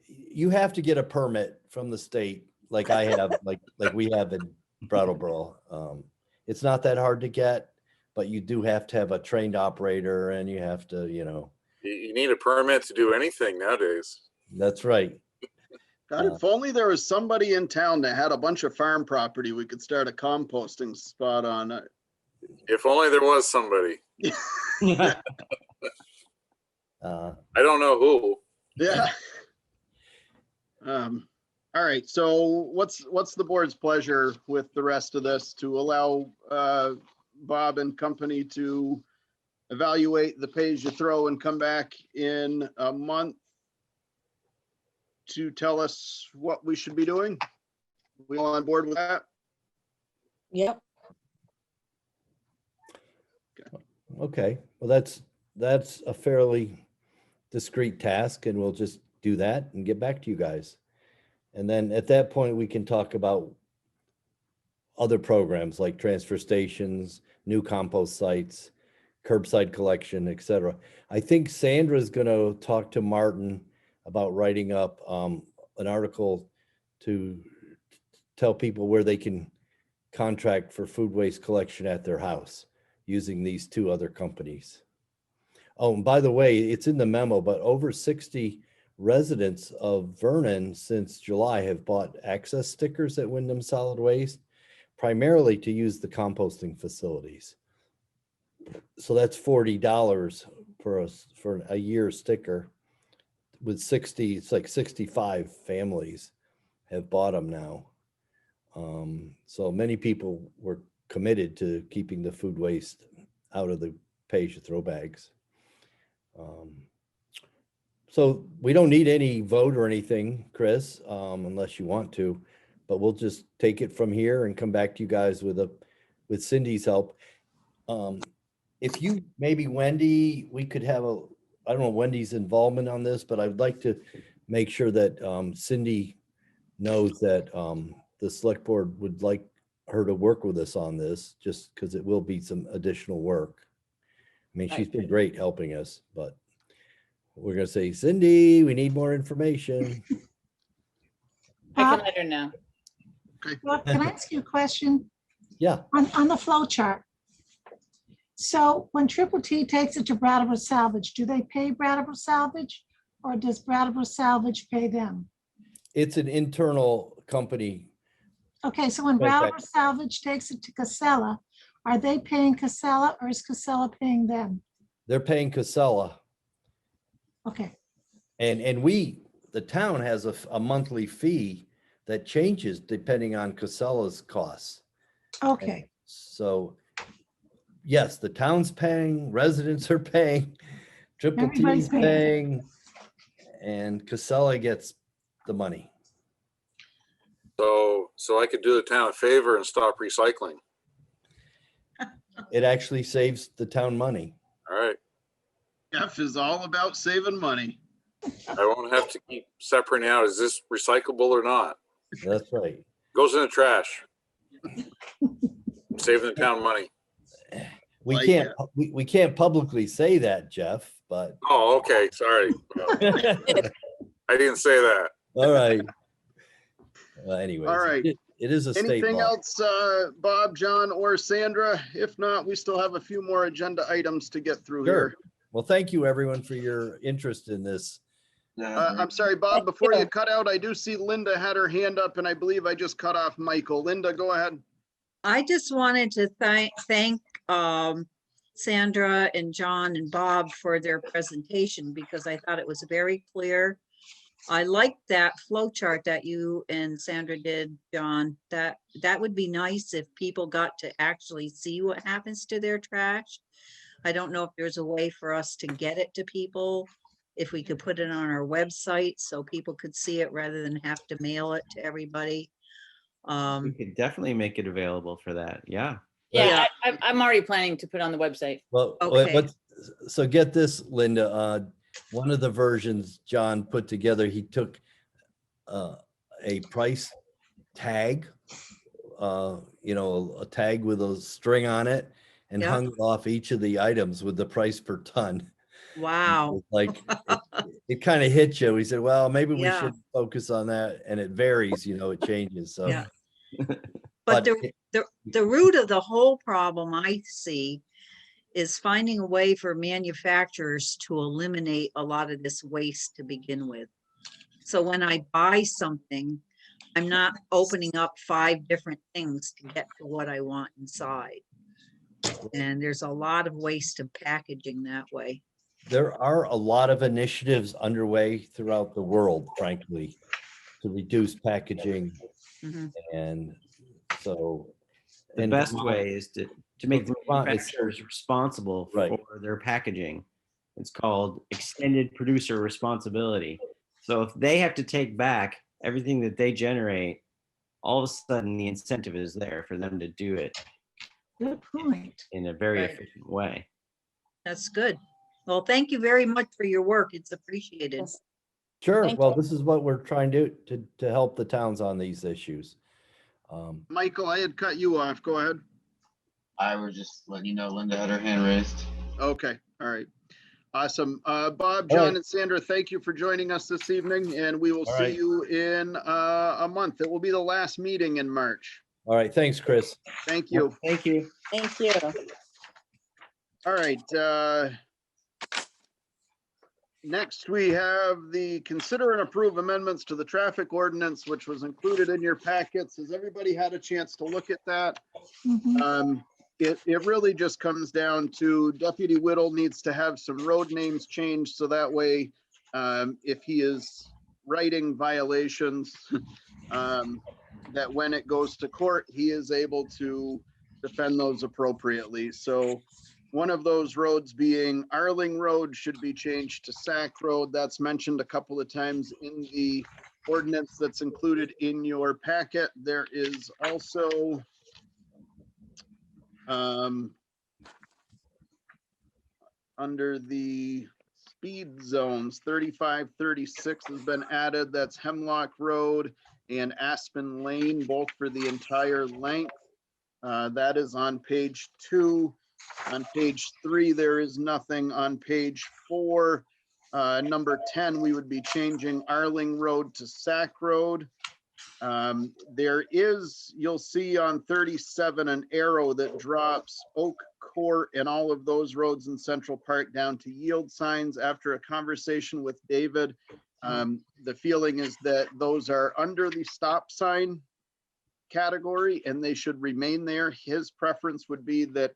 You have to get a permit from the state, like I have, like we have in Brattleboro. It's not that hard to get, but you do have to have a trained operator, and you have to, You need a permit to do anything nowadays. That's right. God, if only there was somebody in town that had a bunch of farm property, we could start a composting spot on it. If only there was somebody. I don't know who. Yeah. All right, so what's the board's pleasure with the rest of this, to allow Bob and company to evaluate the pay-as-you-throw and come back in a month to tell us what we should be doing? We all on board with that? Yep. Okay, well, that's a fairly discrete task, and we'll just do that and get back to you guys. And then at that point, we can talk about other programs like transfer stations, new compost sites, curbside collection, etc. I think Sandra's going to talk to Martin about writing up an article to tell people where they can contract for food waste collection at their house using these two other companies. Oh, and by the way, it's in the memo, but over 60 residents of Vernon since July have bought access stickers at Wyndham Solid Waste, primarily to use the composting facilities. So that's $40 for a year sticker. With 60, it's like 65 families have bought them now. So many people were committed to keeping the food waste out of the pay-as-you-throw bags. So we don't need any vote or anything, Chris, unless you want to, but we'll just take it from here and come back to you guys with Cindy's help. If you, maybe Wendy, we could have I don't know Wendy's involvement on this, but I'd like to make sure that Cindy knows that the select board would like her to work with us on this, just because it will be some additional work. I mean, she's been great helping us, but we're going to say, Cindy, we need more information. I can let her know. Well, can I ask you a question? Yeah. On the flow chart. So when Triple T takes it to Brattleboro Salvage, do they pay Brattleboro Salvage, or does Brattleboro Salvage pay them? It's an internal company. Okay, so when Brattleboro Salvage takes it to Casella, are they paying Casella, or is Casella paying them? They're paying Casella. Okay. And the town has a monthly fee that changes depending on Casella's costs. Okay. And so yes, the town's paying, residents are paying, Triple T's paying, and Casella gets the money. So I could do the town a favor and stop recycling. It actually saves the town money. All right. Jeff is all about saving money. I won't have to keep separating out, is this recyclable or not? That's right. Goes in the trash. Saving the town money. We can't publicly say that, Jeff, but. Oh, okay, sorry. I didn't say that. All right. Well, anyways. All right. It is a state Anything law. else, Bob, John, or Sandra? If not, we still have a few more agenda items to get through here. Well, thank you everyone for your interest in this. I'm sorry, Bob, before you cut out, I do see Linda had her hand up, and I believe I just cut off Michael. Linda, go ahead. I just wanted to thank Sandra and John and Bob for their presentation, because I thought it was very clear I like that flow chart that you and Sandra did, John. That would be nice if people got to actually see what happens to their trash. I don't know if there's a way for us to get it to people, if we could put it on our website so people could see it rather than have to mail it to everybody. We could definitely make it available for that. Yeah. Yeah, I'm already planning to put on the website. Well, Okay. so get this, Linda, one of the versions John put together, he took a price tag, a tag with a string on it and Yeah. hung it off each of the items with the price per ton. Wow. Like it kind of hit you. We said, well, maybe we Yeah. should focus on that. And it varies, it changes. So, Yeah. But the root of the whole problem I see is finding a way for manufacturers to eliminate a lot of this waste to begin with. So when I buy something, I'm not opening up 5 different things to get to what I want inside. And there's a lot of waste of packaging that way. there are a lot of initiatives underway throughout the world, frankly, to reduce packaging. Mhm. And so The in best Vermont- way is to make the Vermont, it's- manufacturers responsible Right. for their packaging. It's called extended producer responsibility. So if they have to take back everything that they generate, all of a sudden the incentive is there for them to do it Good point. in a very Right. efficient way. That's good. Well, thank you very much for your work. It's appreciated. Sure. Thank Well, you. this is what we're trying to help the towns on these issues. Michael, I had cut you off. Go ahead. I was just letting you know Linda had her hand raised. Okay, all right. Awesome. Bob, All John, right. and Sandra, thank you for joining us this evening, and we will All see right. you in a month. It will be the last meeting in March. All right. Thanks, Chris. Thank you. Thank you. Thank you. All right. Next, we have the consider and approve amendments to the traffic ordinance, which was included in your packets. Has everybody had a chance to look at that? Mhm. It really just comes down to Deputy Whittle needs to have some road names changed so that way, if he is writing violations, that when it goes to court, he is able to defend those appropriately. So one of those roads being Arling Road should be changed to Sack Road. That's mentioned a couple of times in the ordinance that's included in your packet. There is also under the speed zones, 35, 36 has been added. That's Hemlock Road and Aspen Lane, both for the entire length. That is on page 2. On page 3, there is nothing. On page 4, number 10, we would be changing Arling Road to Sack Road. There is, you'll see on 37, an arrow that drops Oak Court and all of those roads in Central Park down to yield signs. After a conversation with David, the feeling is that those are under the stop sign category and they should remain there. His preference would be that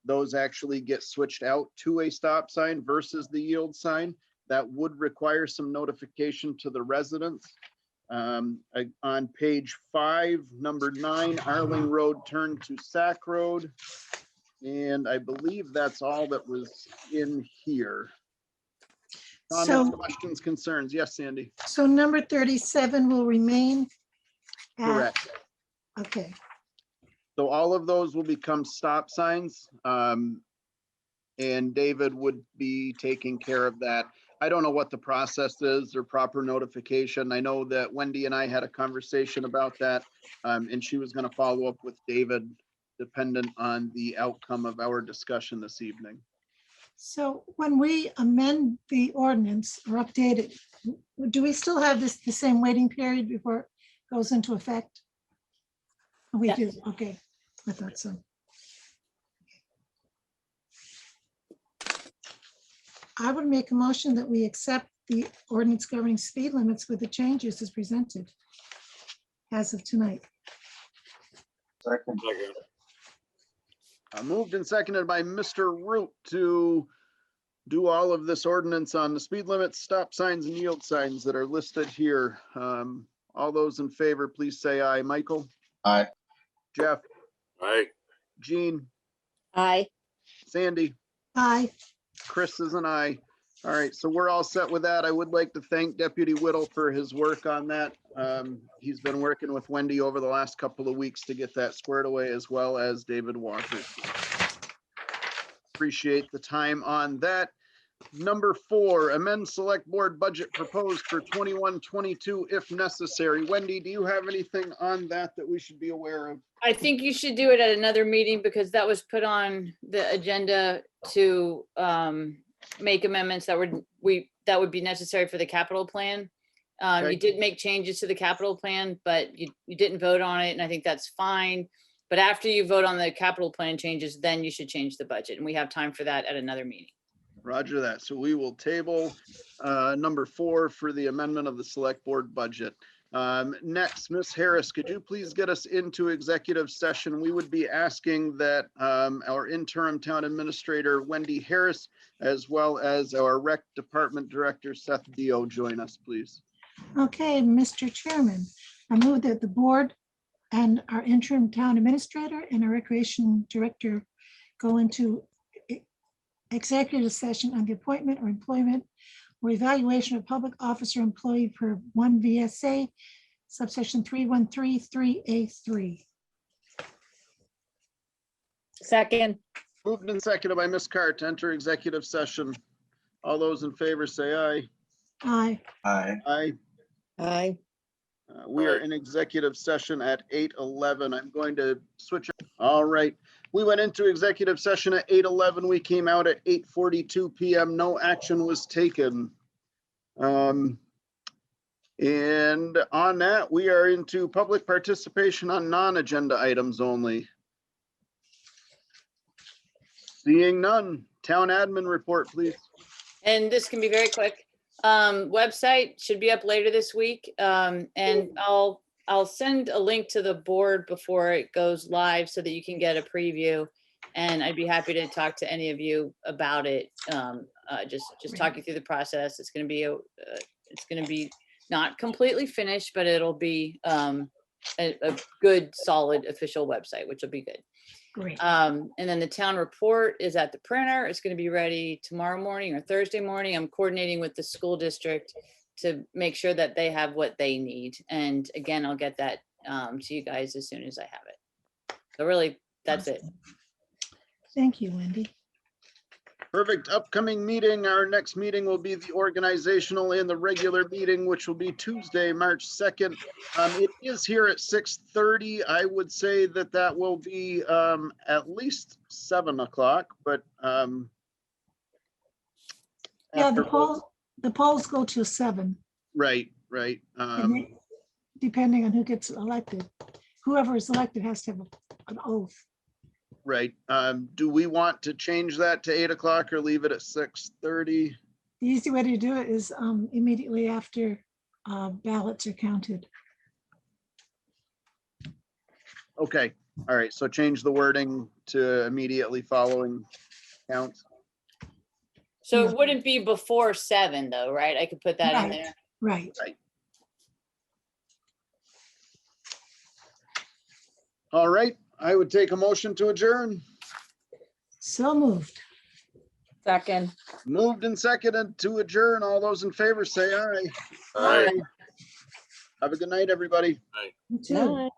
those actually get switched out to a stop sign versus the yield sign. That would require some notification to the residents. On page 5, number 9, Arling Road turned to Sack Road. And I believe that's all that was in here. Comments, So, questions, concerns? Yes, Sandy. so number 37 will remain? at- Correct. Okay, So all of those will become stop signs. And David would be taking care of that. I don't know what the process is or proper notification. I know that Wendy and I had a conversation about that. And she was going to follow up with David dependent on the outcome of our discussion this evening. so when we amend the ordinance or update it, do we still have the same waiting period before it goes into effect? We do, okay, I thought so. I would make a motion that we accept the ordinance governing speed limits with the changes as presented as of tonight. Second. Moved and seconded by Mr. Root to do all of this ordinance on the speed limits, stop signs, and yield signs that are listed here. All those in favor, please say aye. Michael? Aye. Jeff? Aye. Jean? Aye. Sandy? Aye. Chris is an aye. All right, so we're all set with that. I would like to thank Deputy Whittle for his work on that. He's been working with Wendy over the last couple of weeks to get that squared away, as well as David Walker. Appreciate the time on that. Number 4, amend select board budget proposed for 21-22 if necessary. Wendy, do you have anything on that that we should be aware of? I think you should do it at another meeting because that was put on the agenda to make amendments that would be necessary for the capital plan. Okay. You did make changes to the capital plan, but you didn't vote on it, and I think that's fine. But after you vote on the capital plan changes, then you should change the budget, and we have time for that at another meeting. Roger that. So we will table number 4 for the amendment of the select board budget. Next, Ms. Harris, could you please get us into executive session? We would be asking that our interim town administrator, Wendy Harris, as well as our rec department director, Seth Dio, join us, please. Okay, Mr. Chairman, I move that the board and our interim town administrator and our recreation director go into executive session on the appointment or employment or evaluation of public officer employee per 1 VSA subsection 3133A3. Second. Moved and seconded by Ms. Cart to enter executive session. All those in favor say aye. Aye. Aye. Aye. Aye. We are in executive session at 8:11. I'm going to switch. All right. We went into executive session at 8:11. We came out at 8:42 PM. No action was taken. And on that, we are into public participation on non-agenda items only. Seeing none. Town admin report, please. And this can be very quick. Website should be up later this week. And I'll send a link to the board before it goes live so that you can get a preview. And I'd be happy to talk to any of you about it. Just talk you through the process. It's going to be not completely finished, but it'll be a good, solid official website, which will be good. Great. And then the town report is at the printer. It's going to be ready tomorrow morning or Thursday morning. I'm coordinating with the school district to make sure that they have what they need. And again, I'll get that to you guys as soon as I have it. So really, that's it. Thank you, Wendy. Perfect. Upcoming meeting. Our next meeting will be the organizational and the regular meeting, which will be Tuesday, March 2nd. It is here at 6:30. I would say that that will be at least 7 o'clock, but Yeah, after- the polls go to 7. Right. And depending on who gets elected, whoever is elected has to have an oath. Right. Do we want to change that to 8 o'clock or leave it at 6:30? The easy way to do it is immediately after ballots are counted. Okay. All right. So change the wording to immediately following counts. So Yeah. it wouldn't be before 7 though, right? I could put that in Right. there. Right. All right. I would take a motion to adjourn. So moved. Second. Moved and seconded to adjourn. All those in favor say aye. Aye. Have a good night, everybody. You too. Night.